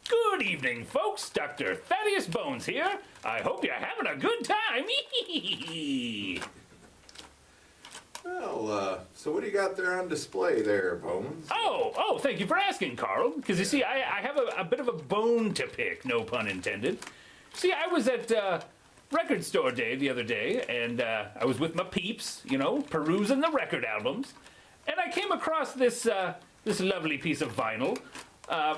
Good evening, folks. Dr. Thaddeus Bones here. I hope you're having a good time. Well, so what do you got there on display there, Bones? Oh, thank you for asking, Carl. Because you see, I have a bit of a bone to pick, no pun intended. See, I was at record store day the other day, and I was with my peeps, perusing the record albums, and I came across this lovely piece of vinyl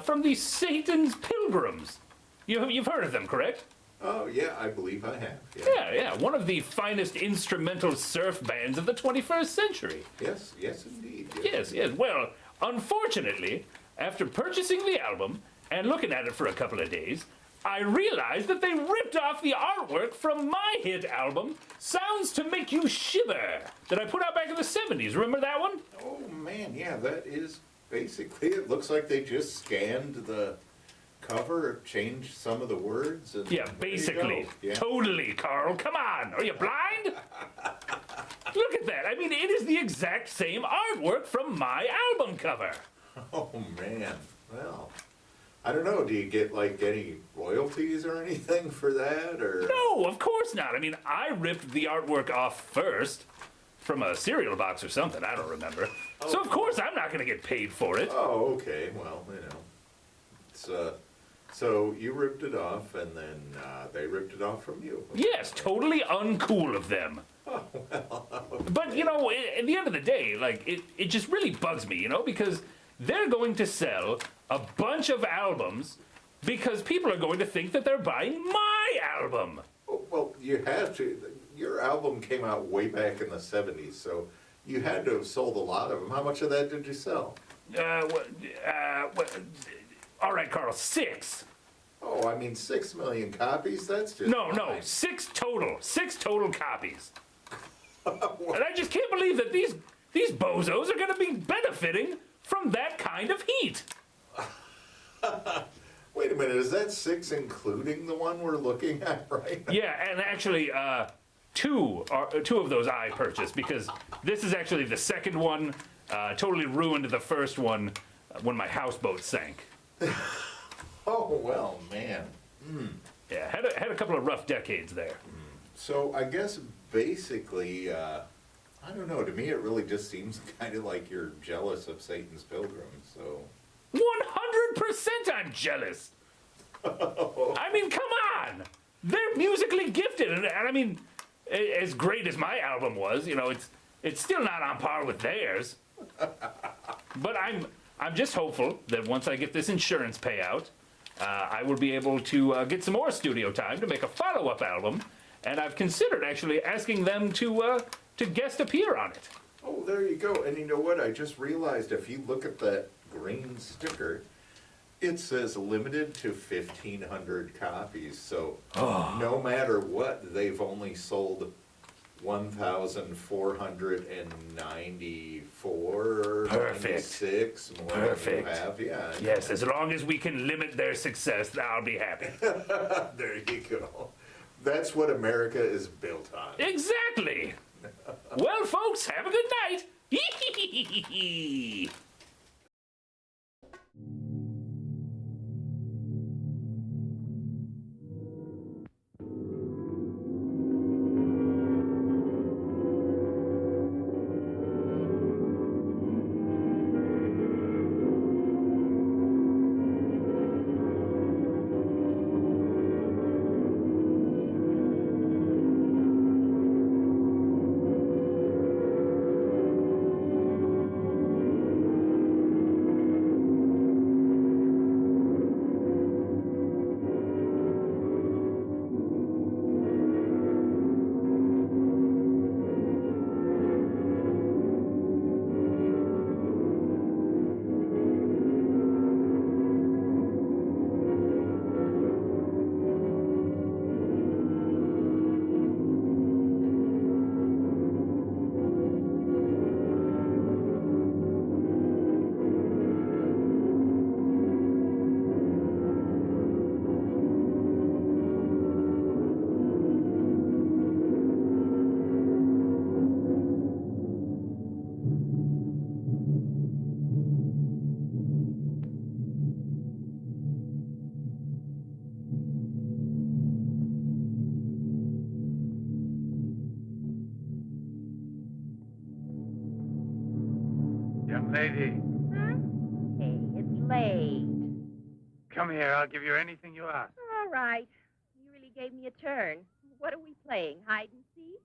from the Satan's Pilgrims. You've heard of them, correct? Oh, yeah, I believe I have. Yeah, one of the finest instrumental surf bands of the 21st century. Yes, indeed. Yes. Well, unfortunately, after purchasing the album and looking at it for a couple of days, I realized that they ripped off the artwork from my hit album, Sounds to Make You Shiver, that I put out back in the 70s. Remember that one? Oh, man, yeah, that is basically, it looks like they just scanned the cover, changed some of the words. And yeah, basically. Yeah. Totally, Carl. Come on. Are you blind? Look at that. I mean, it is the exact same artwork from my album cover. Oh, man. Well, I don't know. Do you get, any royalties or anything for that, or? No, of course not. I mean, I ripped the artwork off first from a cereal box or something. I don't remember. Oh. So, of course, I'm not going to get paid for it. Oh, okay. Well, it's, so you ripped it off, and then they ripped it off from you. Yes, totally uncool of them. Oh, well, okay. But, at the end of the day, it just really bugs me, because they're going to sell a bunch of albums because people are going to think that they're buying my album. Well, you have to. Your album came out way back in the 70s, so you had to have sold a lot of them. How much of that did you sell? All right, Carl, 6. Oh, I mean, 6 million copies? That's just... No, 6 total. 6 total copies. And I just can't believe that these bozos are going to be benefiting from that kind of heat. Wait a minute, is that 6 including the one we're looking at right now? Yeah, and actually, two of those I purchased, because this is actually the second one. Totally ruined the first one when my houseboat sank. Oh, well, man. Yeah, had a couple of rough decades there. So I guess basically, I don't know, to me it really just seems kind of like you're jealous of Satan's pilgrims, so... 100% I'm jealous! I mean, come on! They're musically gifted, and I mean, as great as my album was, you know, it's still not on par with theirs. But I'm just hopeful that once I get this insurance payout, I will be able to get some more studio time to make a follow-up album, and I've considered actually asking them to guest appear on it. Oh, there you go. And you know what? I just realized if you look at that green sticker, it says limited to 1,500 copies. So no matter what, they've only sold 1,494 or Perfect. 96 more Perfect. than you have. Yeah. Yes, as long as we can limit their success, I'll be happy. There you go. That's what America is built on. Exactly. Well, folks, have a good night. Young lady, Hey, it's late. come here. I'll give you anything you ask. All right. You really gave me a turn. What are we playing? Hide and seek?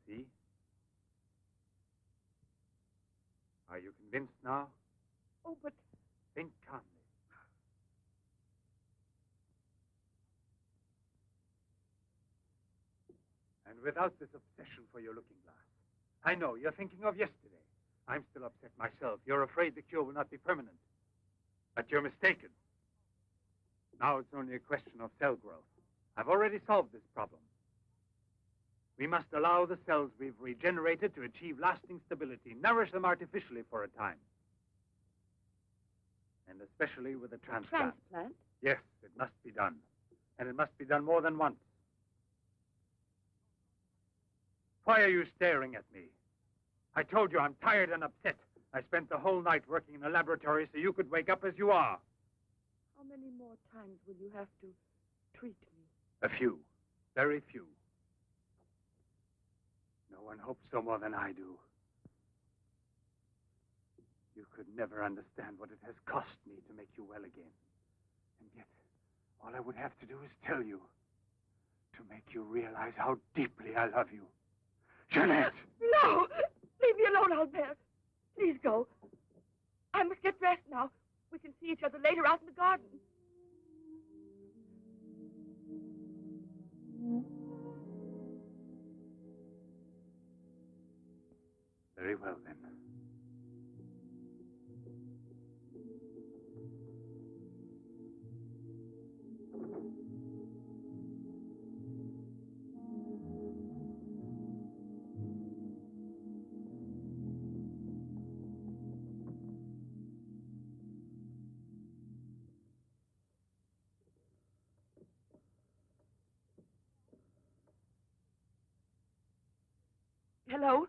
see? Are you convinced now? Oh, but Think calmly. And without this obsession for your looking glass. I know, you're thinking of yesterday. I'm still upset myself. You're afraid the cure will not be permanent. But you're mistaken. Now it's only a question of cell growth. I've already solved this problem. We must allow the cells we've regenerated to achieve lasting stability, nourish them artificially for a time. And especially with a transplant. transplant? Yes, it must be done. And it must be done more than once. Why are you staring at me? I told you I'm tired and upset. I spent the whole night working in a laboratory so you could wake up as you are. How many more times will you have to treat me? A few. Very few. No one hopes so more than I do. You could never understand what it has cost me to make you well again. And yet, all I would have to do is tell you. To make you realize how deeply I love you. Jeanette! No! Leave me alone, Albert. Please go. I must get dressed now. We can see each other later out in the garden. Very well, then. Hello?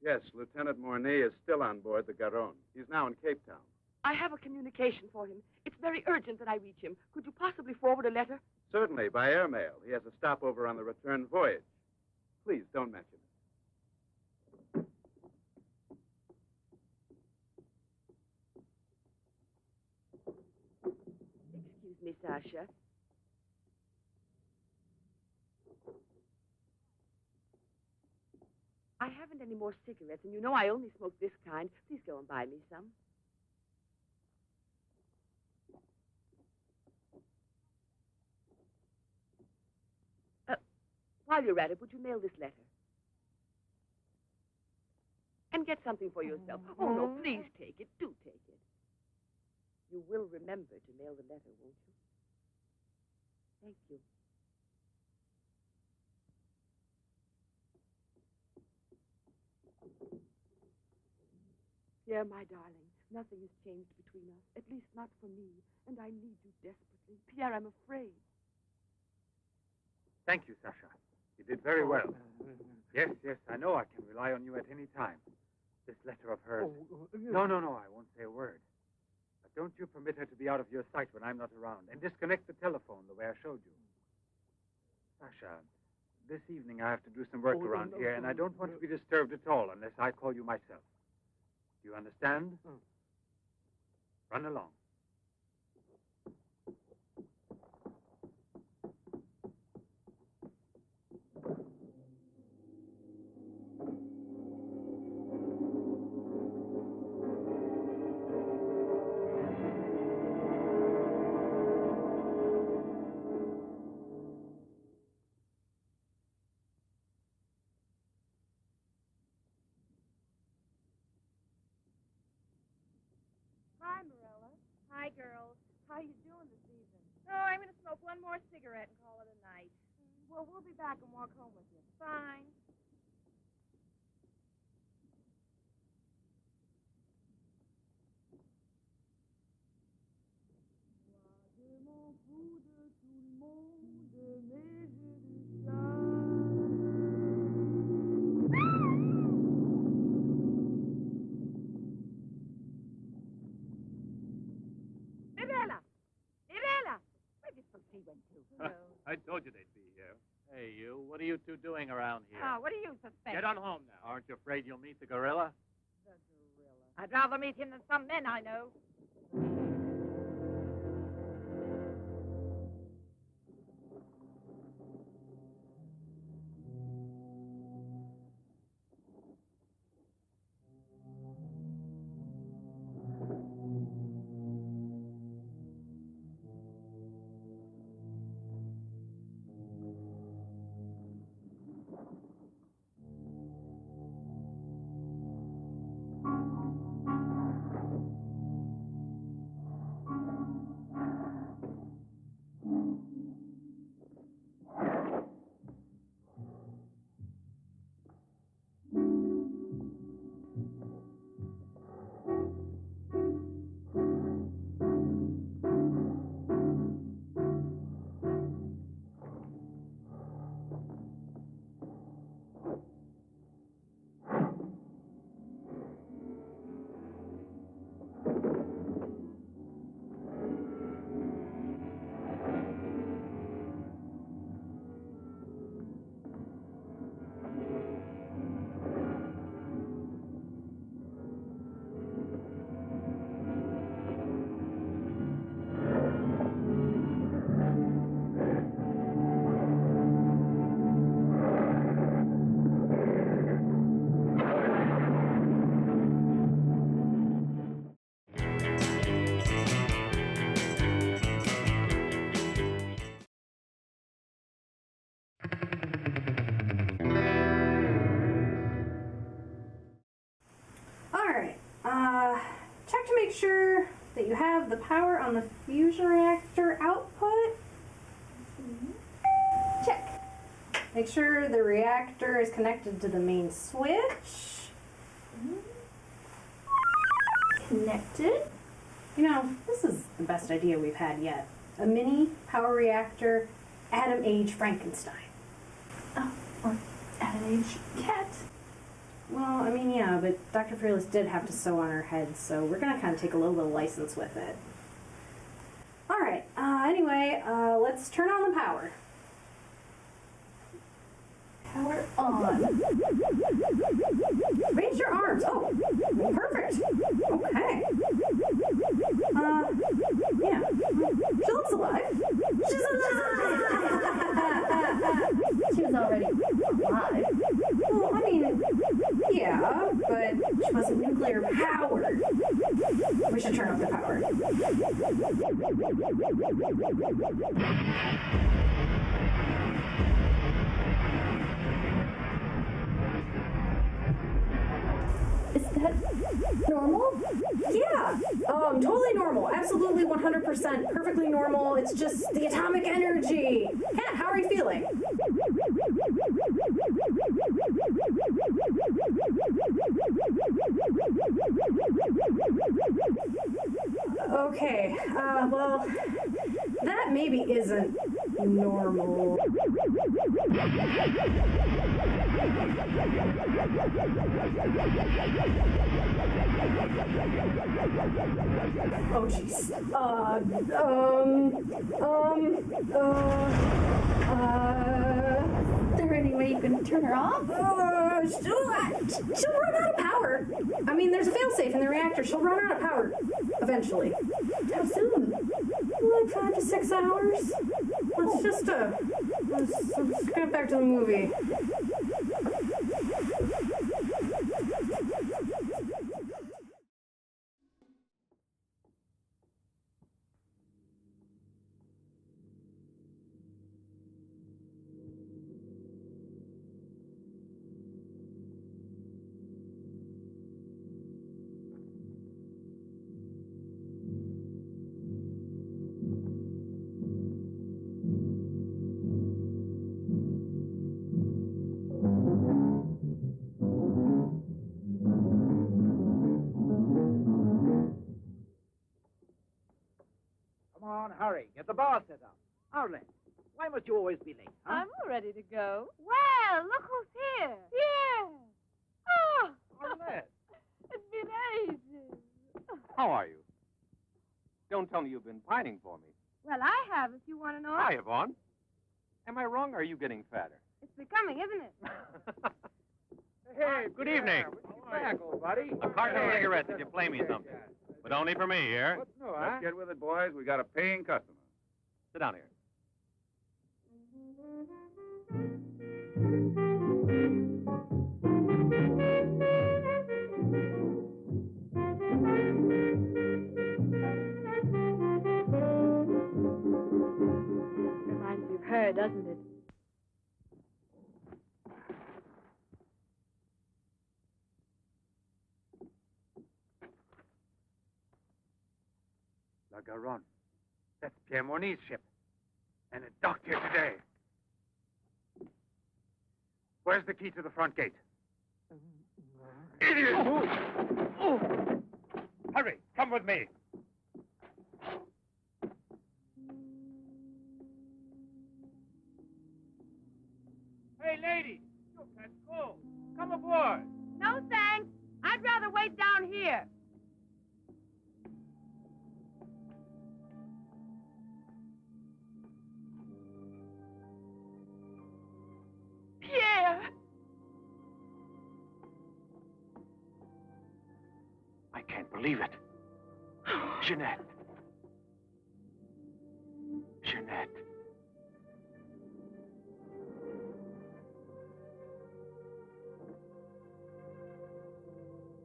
Yes, Lieutenant Mornay is still on board the Garonne. He's now in Cape Town. I have a communication for him. It's very urgent that I reach him. Could you possibly forward a letter? Certainly, by airmail. He has a stopover on the return voyage. Please, don't mention it. Excuse me, Sasha. I haven't any more cigarettes, and you know I only smoke this kind. Please go and buy me some. While you're at it, would you mail this letter? And get something for yourself. Oh, no, please take it. Do take it. You will remember to mail the letter, won't you? Thank you. Pierre, my darling, nothing has changed between us, at least not for me, and I need you desperately. Pierre, I'm afraid. Thank you, Sasha. You did very well. Yes, I know I can rely on you at any time. This letter of hers... No, I won't say a word. But don't you permit her to be out of your sight when I'm not around, and disconnect the telephone the way I showed you. Sasha, this evening I have to do some work around here, and I don't want to be disturbed at all unless I call you myself. Do you understand? Run along. Hi, Marilla. Hi, girls. How you doing this evening? Oh, I'm going to smoke one more cigarette and call it a night. Well, we'll be back and walk home with you. Fine. I told you they'd be here. Hey, you. What are you two doing around here? Oh, what do you suspect? Get on home now. Aren't you afraid you'll meet the gorilla? The gorilla. I'd rather meet him than some men I know. you have the power on the fusion reactor output. Check. Make sure the reactor is connected to the main switch. Connected. You know, this is the best idea we've had yet. A mini power reactor, atom age Frankenstein. Oh, or atom age cat. Well, I mean, yeah, but Dr. Fearless did have to sew on her head, so we're gonna kind of take a little bit of license with it. All right, anyway, let's turn on the power. Power on. Raise your arms. Oh, perfect. Okay. Yeah. She looks alive. She's alive! She was already alive. Well, I mean, yeah, but she wasn't nuclear powered. We should turn off the power. Is that normal? Yeah, totally normal. Absolutely 100% perfectly normal. It's just the atomic energy. Hannah, how are you feeling? Okay, well, that maybe isn't normal. Oh, jeez. Is there any way you can turn her off? She'll run out of power. I mean, there's a failsafe in the reactor. She'll run out of power eventually. How soon? Like 5 to 6 hours. Let's just let's get back to the movie. Hurry, get the bar set up. Arlette, why must you always be late, huh? I'm all ready to go. Well, look who's here. Yeah. Oh. Arlette. It's been ages. How are you? Don't tell me you've been pining for me. Well, I have, if you want to know. Hi, Yvonne. Am I wrong, or are you getting fatter? It's becoming, isn't it? Hey, good evening. Back, old buddy. A carton of cigarettes if you play me something. But only for me here. What's new, huh? Let's get with it, boys. We got a paying customer. Sit down here. Reminds me of her, doesn't it? La Garonne. That's Pierre Morny's ship. And it docked here today. Where's the key to the front gate? Idiot! Oh. Hurry, come with me. Hey, lady, you can't go. Come aboard. No, thanks. I'd rather wait down here. Pierre! I can't believe it. Jeanette. Jeanette.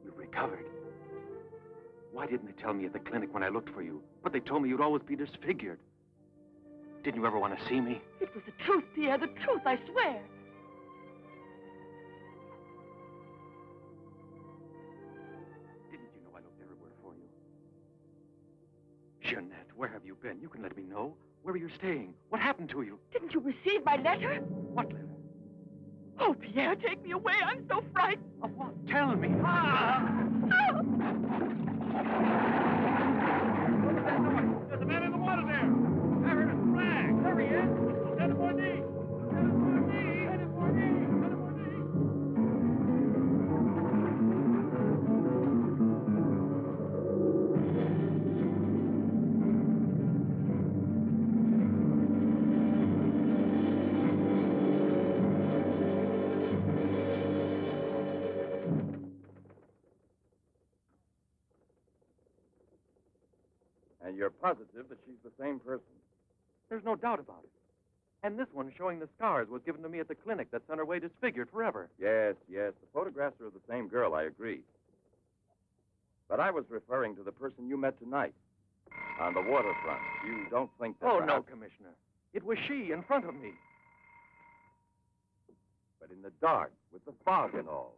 You've recovered. Why didn't they tell me at the clinic when I looked for you? But they told me you'd always be disfigured. Didn't you ever want to see me? It was the truth, Pierre, the truth, I swear. Didn't you know I looked everywhere for you? Where have you been? You can let me know. Where were you staying? What happened to you? Didn't you receive my letter? What letter? Oh, Pierre, take me away. I'm so frightened. Of what? Tell me. There's a man in the water there. I heard a flag. There he is. Lieutenant Morney. Lieutenant Morney. Lieutenant Morney. Lieutenant Morney. And you're positive that she's the same person? There's no doubt about it. And this one showing the scars was given to me at the clinic that sent her away disfigured forever. Yes, yes. The photographs are of the same girl, I agree. But I was referring to the person you met tonight on the waterfront. You don't think that... Oh, no, Commissioner. It was she in front of me. But in the dark, with the fog and all.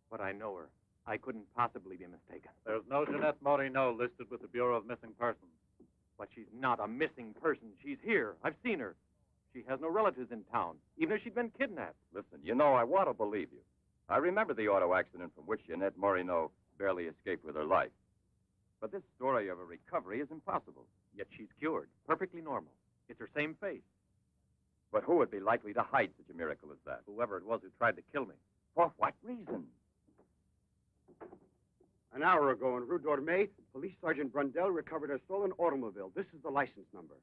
But I know her. I couldn't possibly be mistaken. There's no Jeanette Moreno listed with the Bureau of Missing Persons. But she's not a missing person. She's here. I've seen her. She has no relatives in town, even if she'd been kidnapped. Listen, you know, I want to believe you. I remember the auto accident from which Jeanette Moreno barely escaped with her life. But this story of a recovery is impossible. Yet she's cured, perfectly normal. It's her same face. But who would be likely to hide such a miracle as that? Whoever it was who tried to kill me. For what reason? An hour ago in Rue d'Orme, Police Sergeant Brundell recovered a stolen automobile. This is the license number.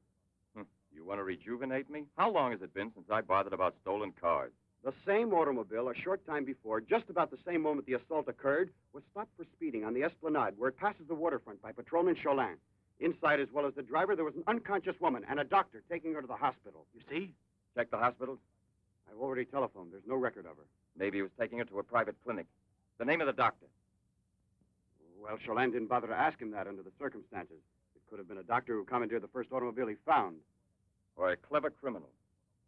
You want to rejuvenate me? How long has it been since I bothered about stolen cars? The same automobile, a short time before, just about the same moment the assault occurred, was stopped for speeding on the Esplanade, where it passes the waterfront, by Patrolman Cholin. Inside, as well as the driver, there was an unconscious woman and a doctor taking her to the hospital. You see? Check the hospitals? I've already telephoned. There's no record of her. Maybe he was taking her to a private clinic. The name of the doctor? Well, Cholin didn't bother to ask him that under the circumstances. It could have been a doctor who commandeered the first automobile he found. Or a clever criminal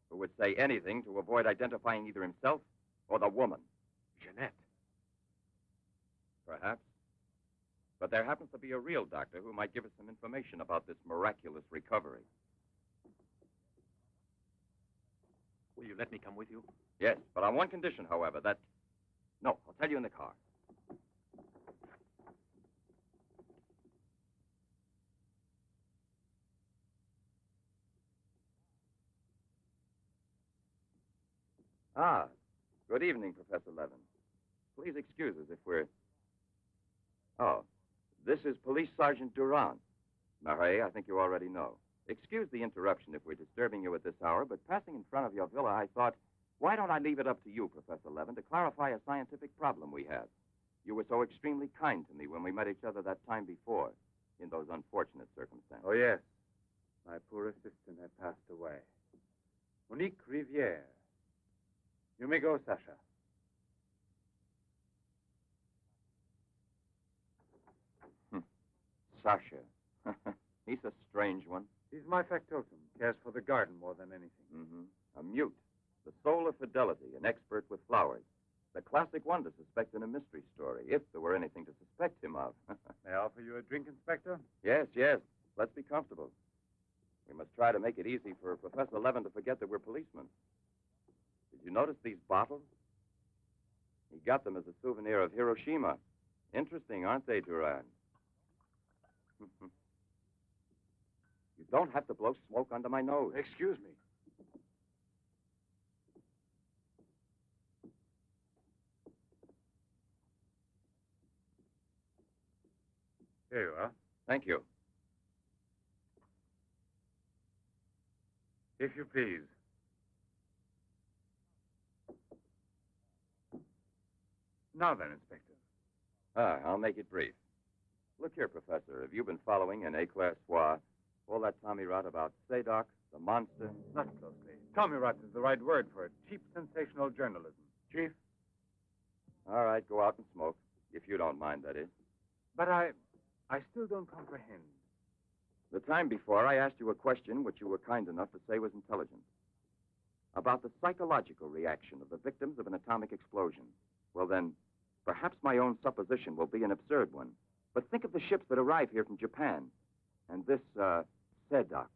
who would say anything to avoid identifying either himself or the woman. Jeanette. Perhaps. But there happens to be a real doctor who might give us some information about this miraculous recovery. Will you let me come with you? Yes, but on one condition, however, that... No, I'll tell you in the car. Ah, good evening, Professor Levin. Please excuse us if we're... Oh, this is Police Sergeant Durand. Marais, I think you already know. Excuse the interruption if we're disturbing you at this hour, but passing in front of your villa, I thought, why don't I leave it up to you, Professor Levin, to clarify a scientific problem we have? You were so extremely kind to me when we met each other that time before, in those unfortunate circumstances. Oh, yes. My poor assistant had passed away. Monique Rivière. You may go, Sasha. Sasha. He's a strange one. He's my factotum. Cares for the garden more than anything. A mute. The soul of fidelity, an expert with flowers. The classic one to suspect in a mystery story, if there were anything to suspect him of. May I offer you a drink, Inspector? Yes, yes. Let's be comfortable. We must try to make it easy for Professor Levin to forget that we're policemen. Did you notice these bottles? He got them as a souvenir of Hiroshima. Interesting, aren't they, Durand? You don't have to blow smoke under my nose. Excuse me. Here you are. Thank you. If you please. Now then, Inspector. I'll make it brief. Look here, Professor. Have you been following in Éclair Soir all that Tommy rot about Sadok, the monster? Not closely. Tommy rot is the right word for it. Cheap, sensational journalism. Chief? All right, go out and smoke. If you don't mind, that is. But I still don't comprehend. The time before, I asked you a question which you were kind enough to say was intelligent. About the psychological reaction of the victims of an atomic explosion. Well, then, perhaps my own supposition will be an absurd one. But think of the ships that arrive here from Japan. And this, Sedok,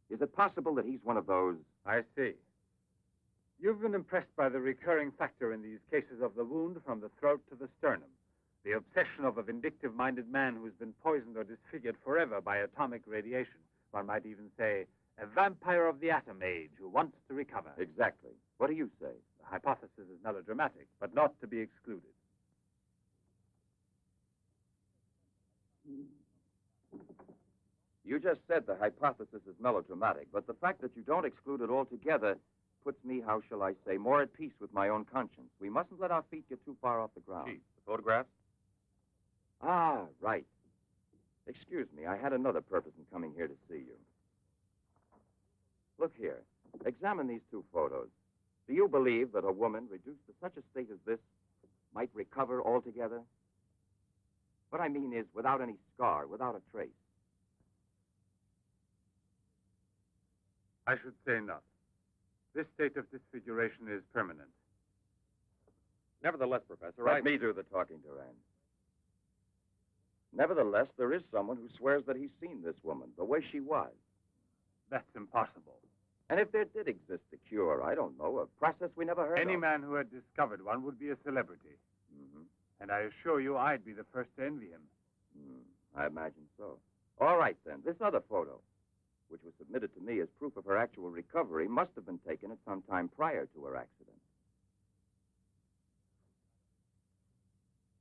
is it possible that he's one of those... I see. You've been impressed by the recurring factor in these cases of the wound from the throat to the sternum. The obsession of a vindictive-minded man who's been poisoned or disfigured forever by atomic radiation. One might even say, a vampire of the atom age who wants to recover. Exactly. What do you say? The hypothesis is melodramatic, but not to be excluded. You just said the hypothesis is melodramatic, but the fact that you don't exclude it altogether puts me, how shall I say, more at peace with my own conscience. We mustn't let our feet get too far off the ground. Chief, the photographs? Ah, right. Excuse me, I had another purpose in coming here to see you. Look here. Examine these two photos. Do you believe that a woman reduced to such a state as this might recover altogether? What I mean is without any scar, without a trace. I should say not. This state of disfiguration is permanent. Nevertheless, Professor, Let me do the talking, Durand. Nevertheless, there is someone who swears that he's seen this woman, the way she was. That's impossible. And if there did exist a cure, I don't know, a process we never heard of. Any man who had discovered one would be a celebrity. Mm-hmm. And I assure you I'd be the first to envy him. I imagine so. All right, then. This other photo, which was submitted to me as proof of her actual recovery, must have been taken at some time prior to her accident.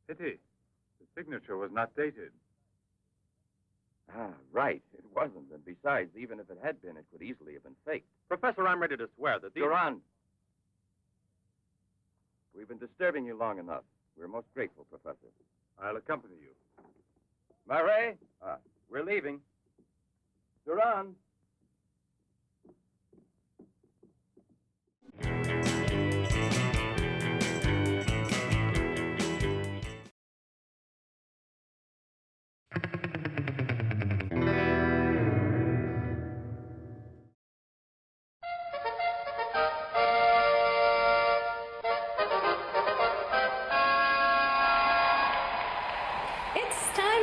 Pity. The signature was not dated. Ah, right. It wasn't. And besides, even if it had been, it could easily have been faked. Professor, I'm ready to swear that these... Durand. We've been disturbing you long enough. We're most grateful, Professor. I'll accompany you. Murray? We're leaving. Durand.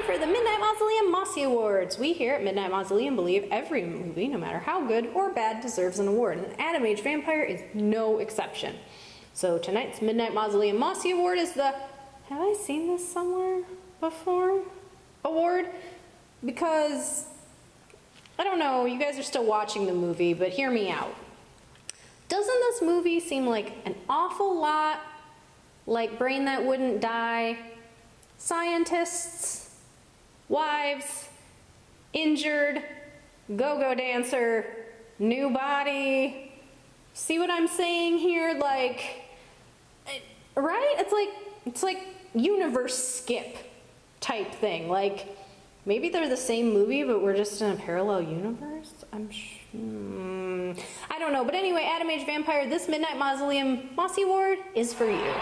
For the Midnite Mausoleum Mossy Awards. We here at Midnite Mausoleum believe every movie, no matter how good or bad, deserves an award, and Atom Age Vampire is no exception. So tonight's Midnite Mausoleum Mossy Award is the, have I seen this somewhere before? Award? Because, I don't know, you guys are still watching the movie, but hear me out. Doesn't this movie seem like an awful lot like Brain That Wouldn't Die, Scientists, Wives, Injured, Go-Go Dancer, New Body? See what I'm saying here? Like, right? It's like universe skip type thing. Like, maybe they're the same movie, but we're just in a parallel universe? I don't know. But anyway, Atom Age Vampire, this Midnite Mausoleum Mossy Award is for you.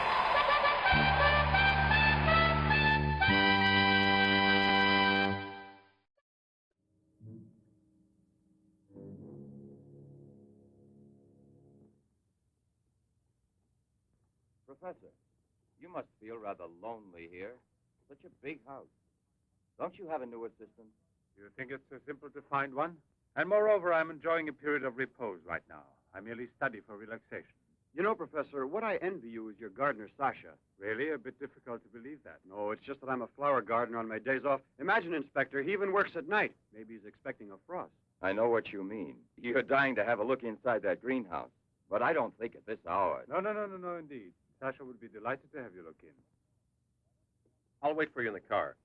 Professor, you must feel rather lonely here. Such a big house. Don't you have a new assistant? You think it's so simple to find one? And moreover, I'm enjoying a period of repose right now. I merely study for relaxation. You know, Professor, what I envy you is your gardener, Sasha. Really? A bit difficult to believe that. No, it's just that I'm a flower gardener on my days off. Imagine, Inspector, he even works at night. Maybe he's expecting a frost. I know what you mean. You're dying to have a look inside that greenhouse. But I don't think at this hour. No, indeed. Sasha would be delighted to have you look in. I'll wait for you in the car.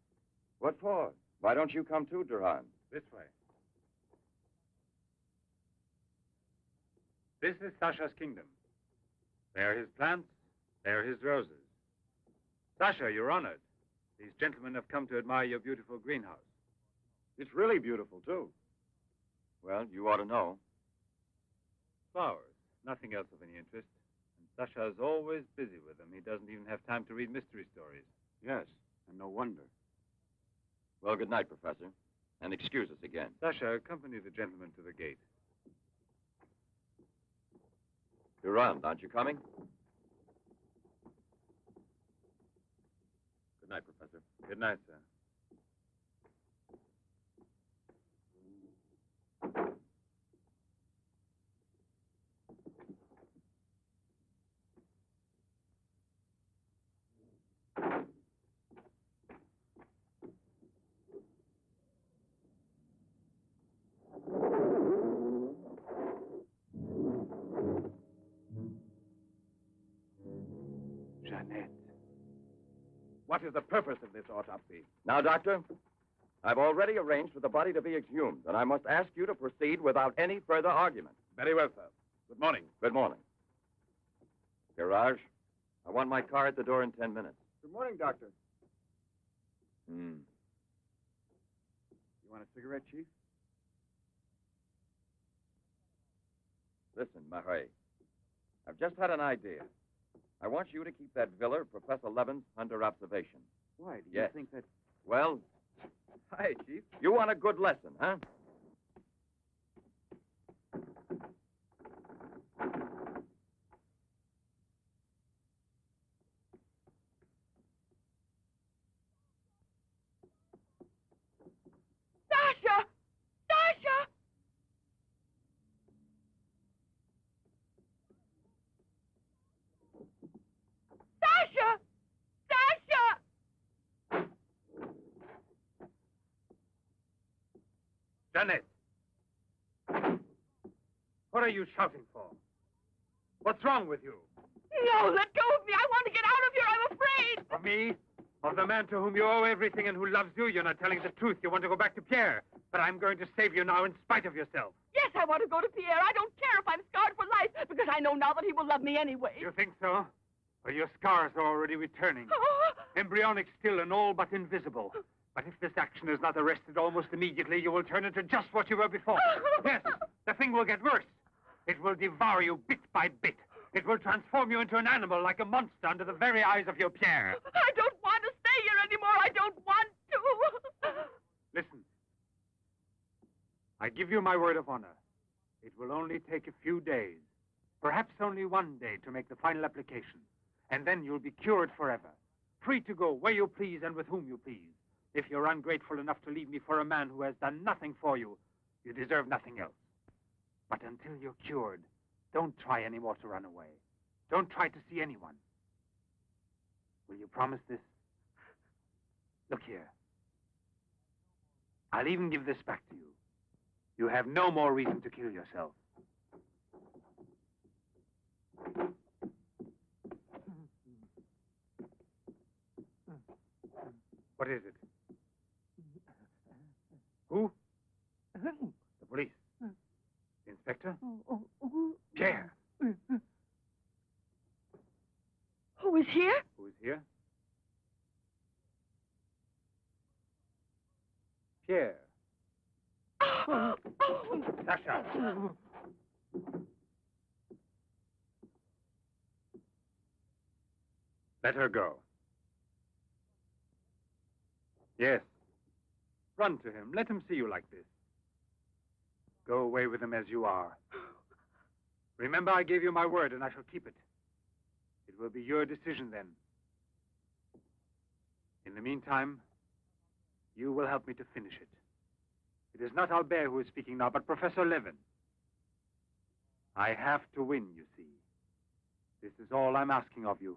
What for? Why don't you come too, Durand? This way. This is Sasha's kingdom. There are his plants, there are his roses. Sasha, you're honored. These gentlemen have come to admire your beautiful greenhouse. It's really beautiful, too. Well, you ought to know. Flowers, nothing else of any interest. And Sasha's always busy with them. He doesn't even have time to read mystery stories. Yes, and no wonder. Well, good night, Professor. And excuse us again. Sasha, accompany the gentleman to the gate. Durand, aren't you coming? Good night, Professor. Good night, sir. Jeanette. What is the purpose of this autopsy? Now, Doctor, I've already arranged for the body to be exhumed, and I must ask you to proceed without any further argument. Very well, sir. Good morning. Good morning. Garage, I want my car at the door in 10 minutes. Good morning, Doctor. Hmm. You want a cigarette, Chief? Listen, Marais, I've just had an idea. I want you to keep that villa of Professor Levin's under observation. Why? Do Yes. you think that... Well, Hi, Chief. you want a good lesson, huh? Sasha! Sasha! Sasha! Sasha! Jeanette! What are you shouting for? What's wrong with you? No, let go of me. I want to get out of here. I'm afraid. Of me? Of the man to whom you owe everything and who loves you? You're not telling the truth. You want to go back to Pierre. But I'm going to save you now in spite of yourself. Yes, I want to go to Pierre. I don't care if I'm scarred for life, because I know now that he will love me anyway. You think so? Well, your scars are already returning. Embryonic still and all but invisible. But if this action is not arrested almost immediately, you will turn into just what you were before. Yes, the thing will get worse. It will devour you bit by bit. It will transform you into an animal like a monster under the very eyes of your Pierre. I don't want to stay here anymore. I don't want to. Listen. I give you my word of honor. It will only take a few days, perhaps only one day, to make the final application. And then you'll be cured forever, free to go where you please and with whom you please. If you're ungrateful enough to leave me for a man who has done nothing for you, you deserve nothing else. But until you're cured, don't try anymore to run away. Don't try to see anyone. Will you promise this? Look here. I'll even give this back to you. You have no more reason to kill yourself. What is it? Who? The police. The inspector? Pierre. Who is here? Who is here? Pierre. Sasha. Let her go. Yes. Run to him. Let him see you like this. Go away with him as you are. Remember, I gave you my word, and I shall keep it. It will be your decision then. In the meantime, you will help me to finish it. It is not Albert who is speaking now, but Professor Levin. I have to win, you see. This is all I'm asking of you.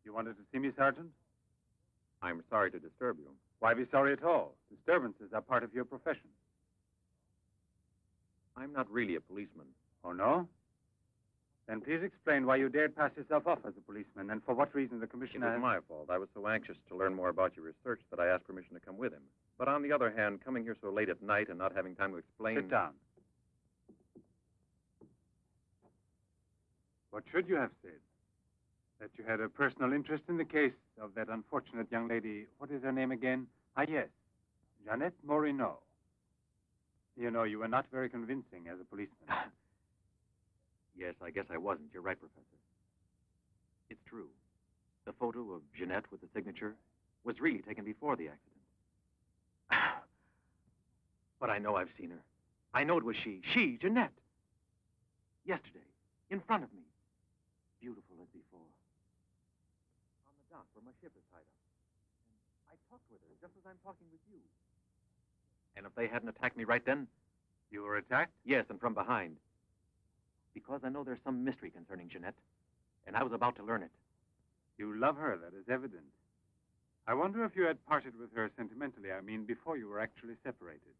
You wanted to see me, Sergeant? I'm sorry to disturb you. Why be sorry at all? Disturbances are part of your profession. I'm not really a policeman. Oh, no? Then please explain why you dared pass yourself off as a policeman, and for what reason the It commissioner... was my fault. I was so anxious to learn more about your research that I asked permission to come with him. But on the other hand, coming here so late at night and not having time to explain... Sit down. What should you have said? That you had a personal interest in the case of that unfortunate young lady. What is her name again? Ah, yes. Jeanette Moreau. You know, you were not very convincing as a policeman. Yes, I guess I wasn't. You're right, Professor. It's true. The photo of Jeanette with the signature was really taken before the accident. But I know I've seen her. I know it was she. She, Jeanette. Yesterday, in front of me. Beautiful as before. On the dock where my ship is tied up. And I talked with her just as I'm talking with you. And if they hadn't attacked me right then, You were attacked? Yes, and from behind. Because I know there's some mystery concerning Jeanette, and I was about to learn it. You love her, that is evident. I wonder if you had parted with her sentimentally, I mean, before you were actually separated.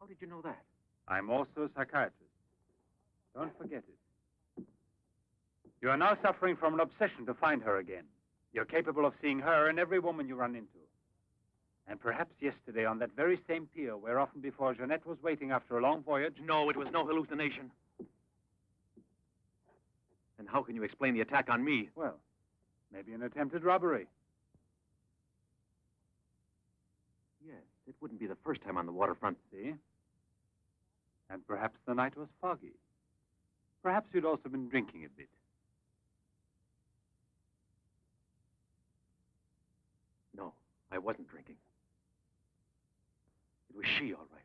How did you know that? I'm also a psychiatrist. Don't forget it. You are now suffering from an obsession to find her again. You're capable of seeing her and every woman you run into. And perhaps yesterday on that very same pier where often before Jeanette was waiting after a long voyage... No, it was no hallucination. And how can you explain the attack on me? Well, maybe an attempted robbery. Yes, it wouldn't be the first time on the waterfront. See? And perhaps the night was foggy. Perhaps you'd also been drinking a bit. No, I wasn't drinking. It was she, all right.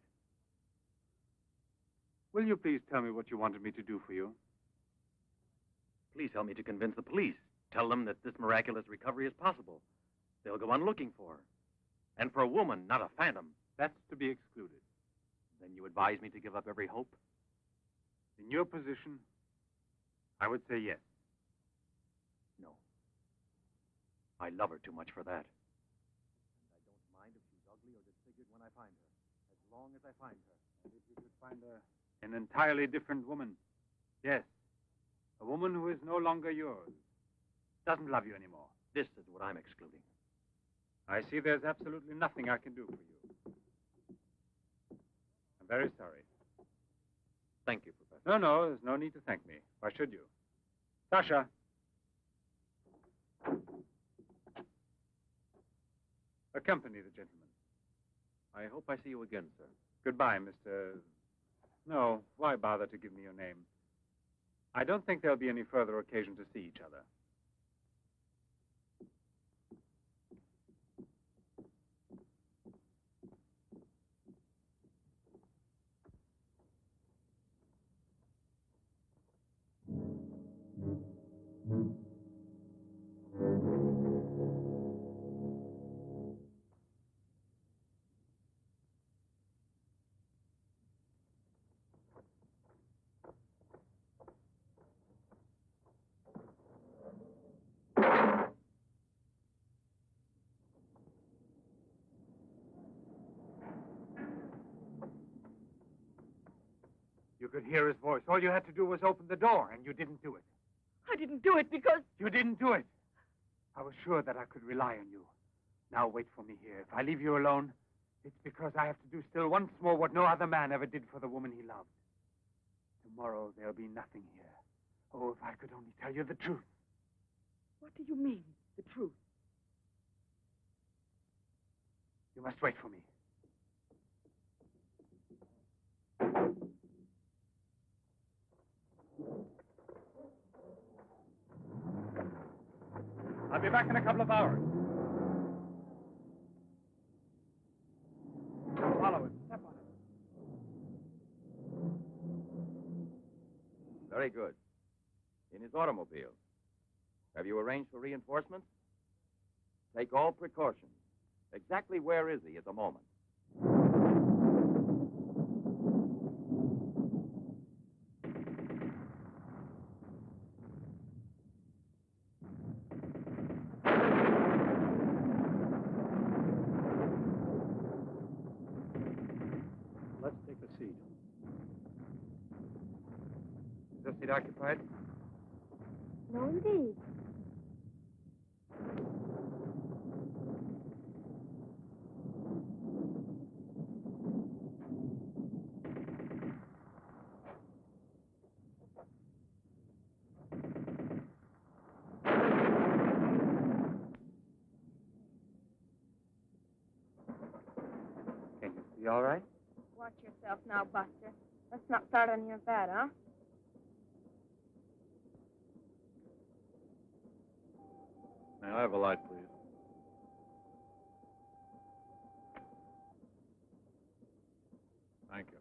Will you please tell me what you wanted me to do for you? Please help me to convince the police. Tell them that this miraculous recovery is possible. They'll go on looking for her. And for a woman, not a phantom. That's to be excluded. Then you advise me to give up every hope? In your position, I would say yes. No. I love her too much for that. And I don't mind if she's ugly or disfigured when I find her, as long as I find her. And if you could find an entirely different woman, yes. A woman who is no longer yours, doesn't love you anymore. This is what I'm excluding. I see there's absolutely nothing I can do for you. I'm very sorry. Thank you, Professor. No, there's no need to thank me. Why should you? Sasha. Accompany the gentleman. I hope I see you again, sir. Goodbye, Mr... No, why bother to give me your name? I don't think there'll be any further occasion to see each other. You could hear his voice. All you had to do was open the door, and you didn't do it. I didn't do it because... You didn't do it. I was sure that I could rely on you. Now wait for me here. If I leave you alone, it's because I have to do still once more what no other man ever did for the woman he loved. Tomorrow there'll be nothing here. Oh, if I could only tell you the truth. What do you mean, the truth? You must wait for me. I'll be back in a couple of hours. Follow it. Step on it. Very good. In his automobile. Have you arranged for reinforcements? Take all precautions. Exactly where is he at the moment? Let's take a seat. Is this seat occupied? No, indeed. Can you see all right? Watch yourself now, Buster. Let's not start on your bed, huh? May I have a light, please? Thank you.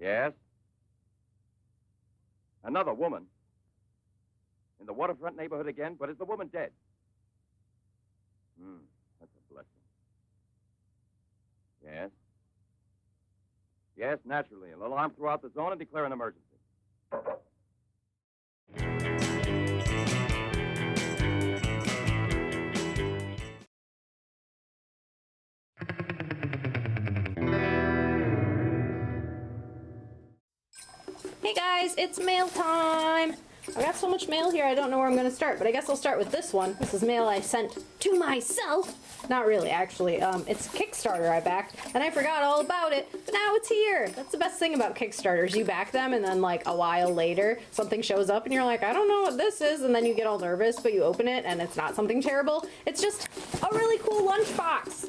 Yes? Another woman? In the waterfront neighborhood again? But is the woman dead? That's a blessing. Yes? Yes, naturally. An alarm throughout the zone and declare an emergency. Hey guys, it's mail time! I got so much mail here I don't know where I'm going to start, but I guess I'll start with this one. This is mail I sent to myself. Not really, actually. It's Kickstarter I backed, and I forgot all about it, but now it's here. That's the best thing about Kickstarters. You back them, and then like a while later, something shows up, and you're like, I don't know what this is, and then you get all nervous, but you open it, and it's not something terrible. It's just a really cool lunchbox.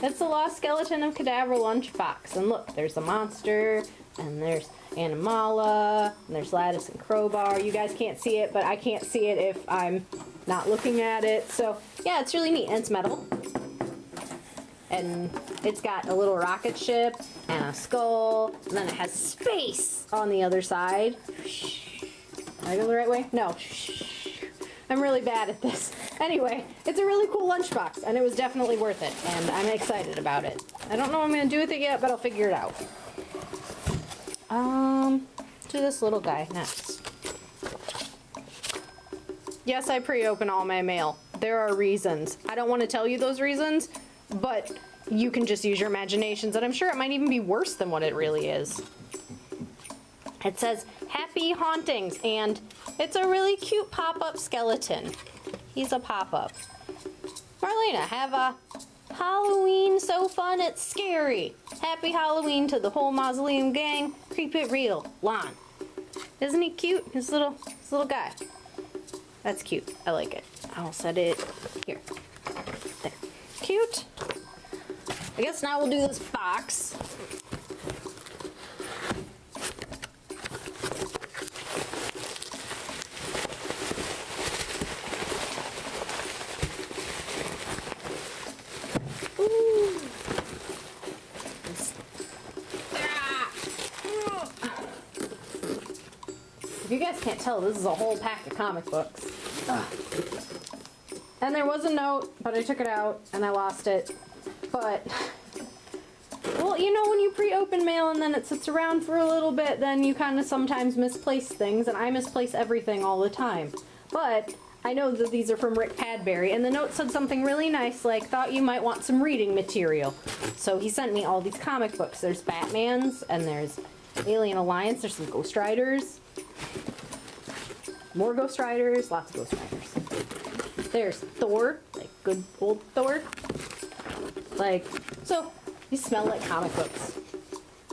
It's the Lost Skeleton of Cadaver lunchbox, and look, there's a monster, and there's Animala, and there's Lattice and Crowbar. You guys can't see it, but I can't see it if I'm not looking at it. So, yeah, it's really neat. And it's metal. And it's got a little rocket ship and a skull. And then it has space on the other side. Did I go the right way? No. I'm really bad at this. Anyway, it's a really cool lunchbox, and it was definitely worth it. And I'm excited about it. I don't know what I'm going to do with it yet, but I'll figure it out. To this little guy next. Yes, I pre-open all my mail. There are reasons. I don't want to tell you those reasons, but you can just use your imaginations, and I'm sure it might even be worse than what it really is. It says, Happy Hauntings, and it's a really cute pop-up skeleton. He's a pop-up. Marlena, have a Halloween so fun it's scary. Happy Halloween to the whole mausoleum gang. Creep it real. Lon. Isn't he cute? His little guy. That's cute. I like it. I'll set it here. There. Cute. I guess now we'll do this box. If you guys can't tell, this is a whole pack of comic books. Ugh. And there was a note, but I took it out and I lost it. But, well, you know when you pre-open mail and then it sits around for a little bit, then you kind of sometimes misplace things, and I misplace everything all the time. But I know that these are from Rick Padbury, and the note said something really nice, like, thought you might want some reading material. So he sent me all these comic books. There's Batman's, and there's Alien Alliance, there's some Ghost Riders. More Ghost Riders, lots of Ghost Riders. There's Thor, like good old Thor. Like, so these smell like comic books.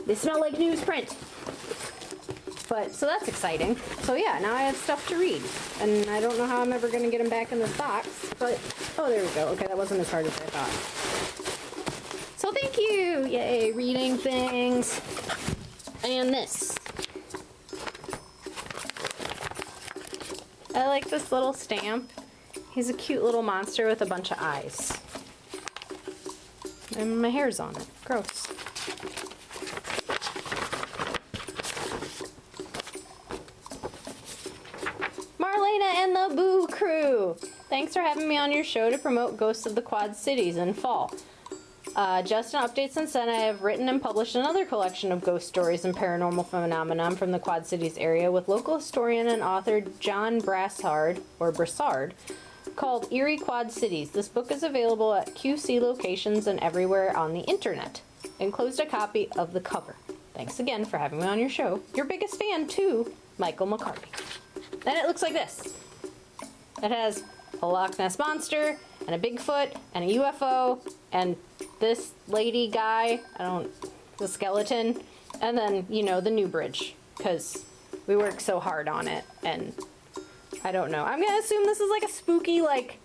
They smell like newsprint. But, so that's exciting. So yeah, now I have stuff to read. And I don't know how I'm ever going to get them back in this box, but, oh, there we go. Okay, that wasn't as hard as I thought. So thank you! Yay, reading things. And this. I like this little stamp. He's a cute little monster with a bunch of eyes. And my hair's on it. Gross. Marlena and the Boo Crew! Thanks for having me on your show to promote Ghosts of the Quad Cities in fall. Just an update since then, I have written and published another collection of ghost stories and paranormal phenomenon from the Quad Cities area with local historian and author John Brassard, called Eerie Quad Cities. This book is available at QC locations and everywhere on the internet. Enclosed a copy of the cover. Thanks again for having me on your show. Your biggest fan, too, Michael McCarthy. Then it looks like this. It has a Loch Ness Monster, and a Bigfoot, and a UFO, and this lady guy, the skeleton, and then, you know, the new bridge, because we worked so hard on it, and I don't know. I'm gonna assume this is like a spooky, like,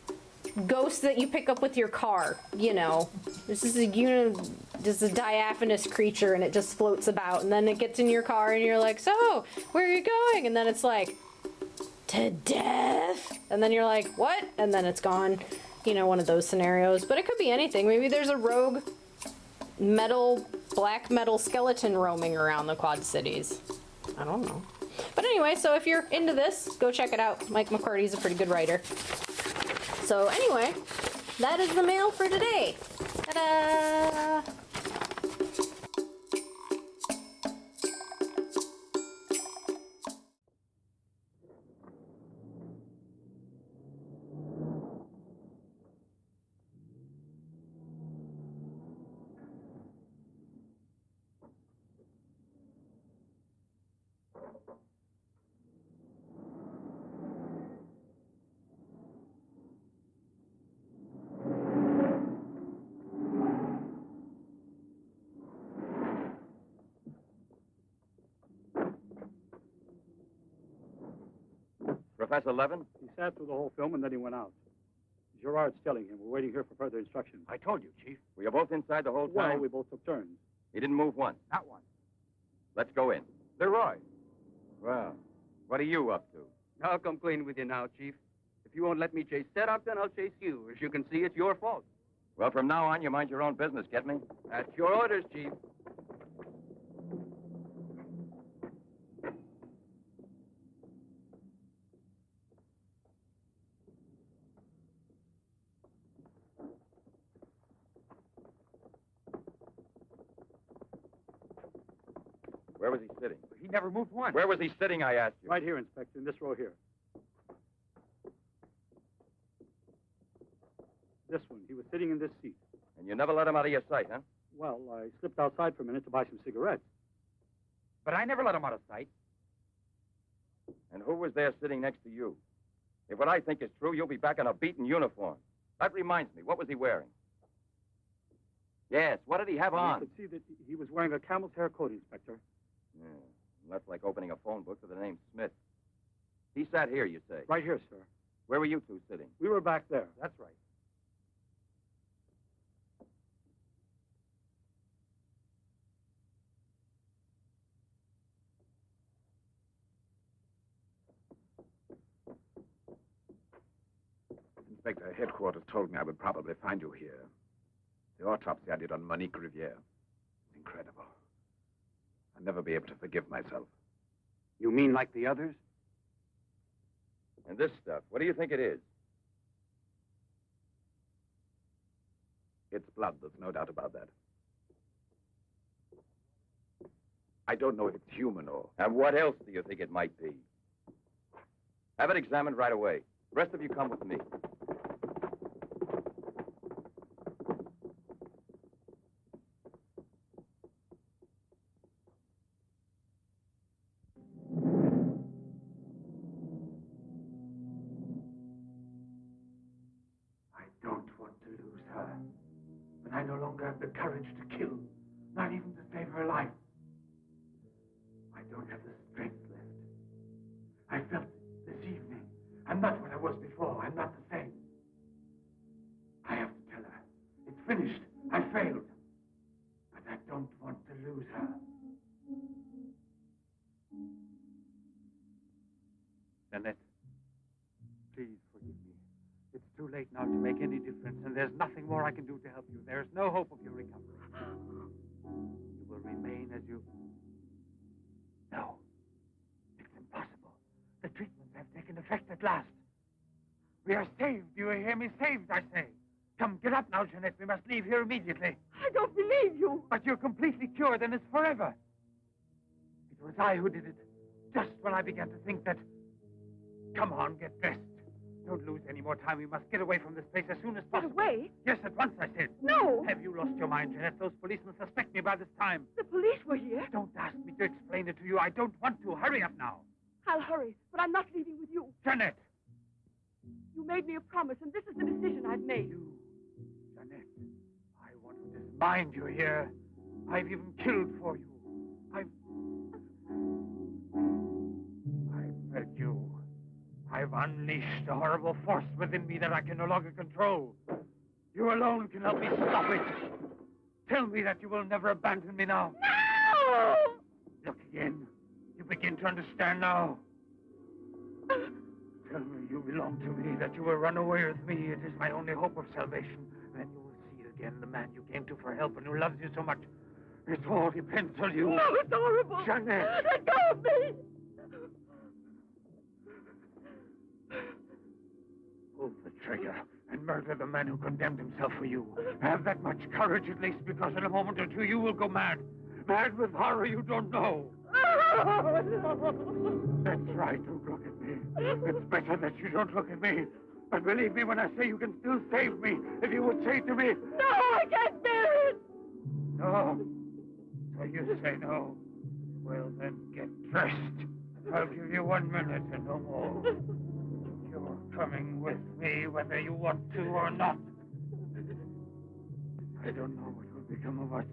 ghost that you pick up with your car, you know. This is a diaphanous creature, and it just floats about, and then it gets in your car, and you're like, so, where are you going? And then it's like, to death, and then you're like, what? And then it's gone. You know, one of those scenarios. But it could be anything. Maybe there's a rogue black metal skeleton roaming around the Quad Cities. I don't know. But anyway, so if you're into this, go check it out. Mike McCarty's a pretty good writer. So anyway, that is the mail for today. Ta-da! Professor Levin? He sat through the whole film and then he went out. Gerard's telling him. We're waiting here for further instructions. I told you, Chief. Were you both inside the whole time? Well, we both took turns. He didn't move once. Not one. Let's go in. Leroy. Well, what are you up to? I'll come clean with you now, Chief. If you won't let me chase setup, then I'll chase you. As you can see, it's your fault. Well, from now on, you mind your own business, get me? That's your orders, Chief. Where was he sitting? He never moved once. Where was he sitting, I asked you? Right here, Inspector, in this row here. This one. He was sitting in this seat. And you never let him out of your sight, huh? Well, I slipped outside for a minute to buy some cigarettes. But I never let him out of sight. And who was there sitting next to you? If what I think is true, you'll be back in a beaten uniform. That reminds me, what was he wearing? Yes, what did he have on? You could see that he was wearing a camel's hair coat, Inspector. Yeah, that's like opening a phone book with the name Smith. He sat here, you say? Right here, sir. Where were you two sitting? We were back there. That's right. Inspector, headquarters told me I would probably find you here. The autopsy I did on Monique Riviere. Incredible. I'll never be able to forgive myself. You mean like the others? And this stuff, what do you think it is? It's blood, there's no doubt about that. I don't know if it's human or... And what else do you think it might be? Have it examined right away. The rest of you come with me. I no longer have the courage to kill, not even to save her life. I don't have the strength left. I felt it this evening. I'm not what I was before. I'm not the same. I have to tell her. It's finished. I failed. But I don't want to lose her. Jeanette, please forgive me. It's too late now to make any difference, and there's nothing more I can do to help you. There's no hope of your recovery. You will remain as you... No, it's impossible. The treatments have taken effect at last. We are saved. Do you hear me? Saved, I say. Come, get up now, Jeanette. We must leave here immediately. I don't believe you. But you're completely cured, and it's forever. It was I who did it, just when I began to think that... Come on, get dressed. Don't lose any more time. We must get away from this place as soon as possible. Get away? Yes, at once, I said. No. Have you lost your mind, Jeanette? Those policemen suspect me by this time. The police were here. Don't ask me to explain it to you. I don't want to. Hurry up now. I'll hurry, but I'm not leaving with you. Jeanette! You made me a promise, and this is the decision I've made. You, Jeanette, I want to dismind you here. I've even killed for you. I've fed you. I've unleashed a horrible force within me that I can no longer control. You alone can help me stop it. Tell me that you will never abandon me now. No! Look again. You begin to understand now. Tell me you belong to me, that you will run away with me. It is my only hope of salvation. Then you will see that again the man you came to for help and who loves you so much. It all depends on you. No, it's horrible. Jeanette. Let go of me. Pull the trigger and murder the man who condemned himself for you. Have that much courage at least, because in a moment or two you will go mad. Mad with horror you don't know. Oh, no. That's right, don't look at me. It's better that you don't look at me. But believe me when I say you can still save me, if you would say to me... No, I can't bear it. No. So you say no. Well, then get dressed. I'll give you 1 minute and no more. You're coming with me whether you want to or not. I don't know what will become of us.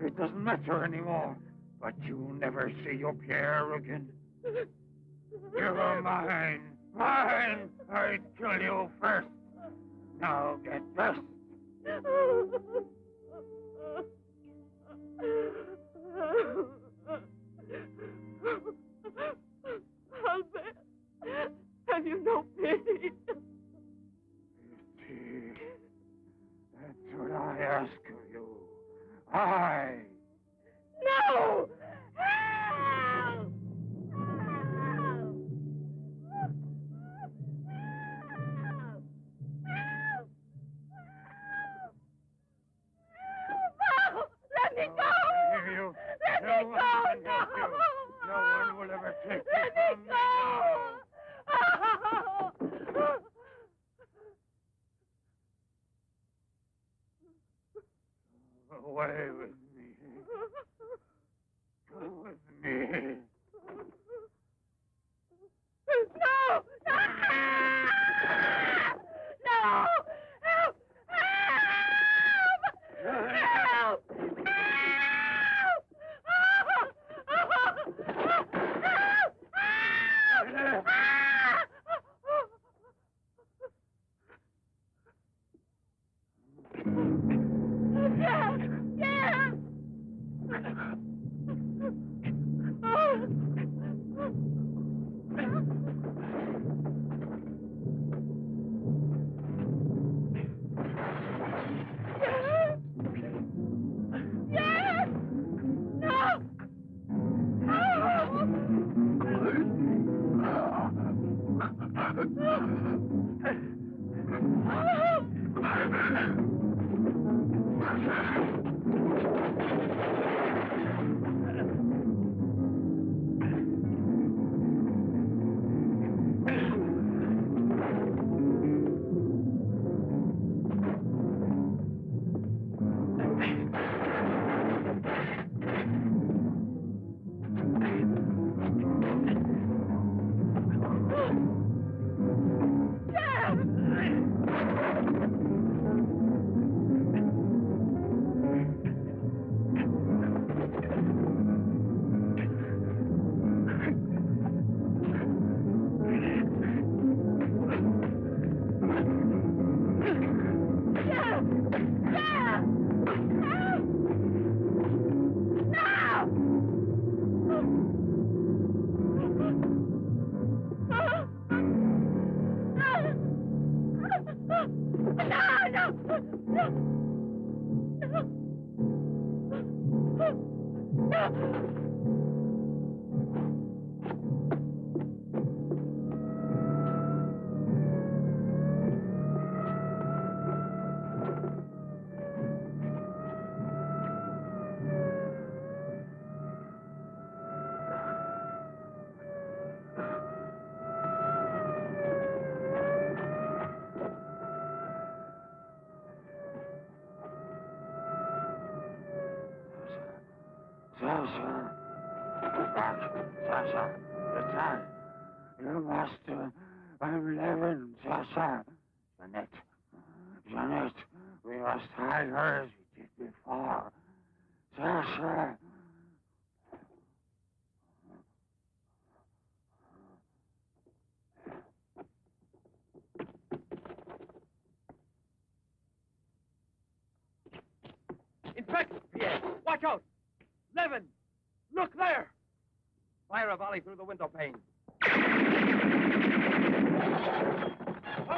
It doesn't matter anymore. But you'll never see your Pierre again. You're mine. Mine! I'd kill you first. Now get dressed. Albert, have you no pity? Pity. That's what I ask of you. I. No! Help! Let me go! You. Let No me one go! can help you. No one will ever take you Let me from me go! now. Away with me. Come with me. No! No! No! Help! Help! Help! Yes! Yes! Yes! No! Sasha. Sasha. The time. Your master. I'm Levin. Sasha. Jeanette. Jeanette. We must hide her as we did before. Sasha. Inspector! Pierre, watch out! Levin! Look there! Fire a volley through the window pane. Come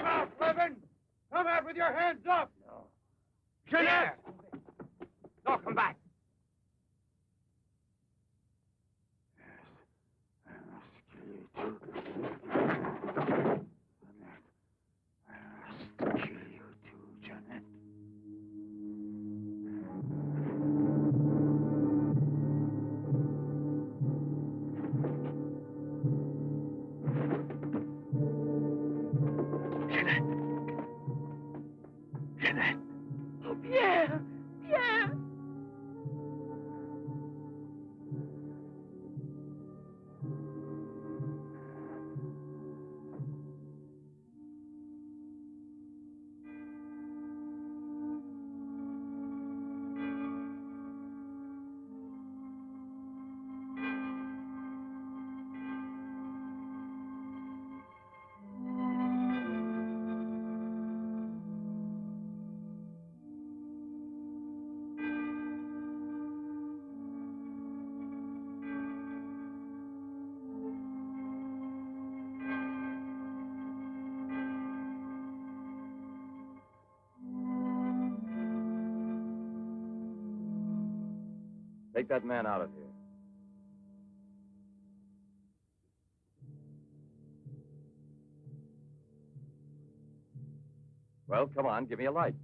out, Levin! Come out with your hands up! Jeanette! No, come back. Oh, Pierre! Pierre! Take that man out of here. Well, come on, give me a light.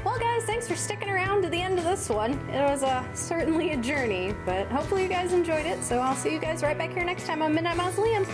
Well, guys, thanks for sticking around to the end of this one. It was certainly a journey, but hopefully you guys enjoyed it. So I'll see you guys right back here next time on Midnite Mausoleum.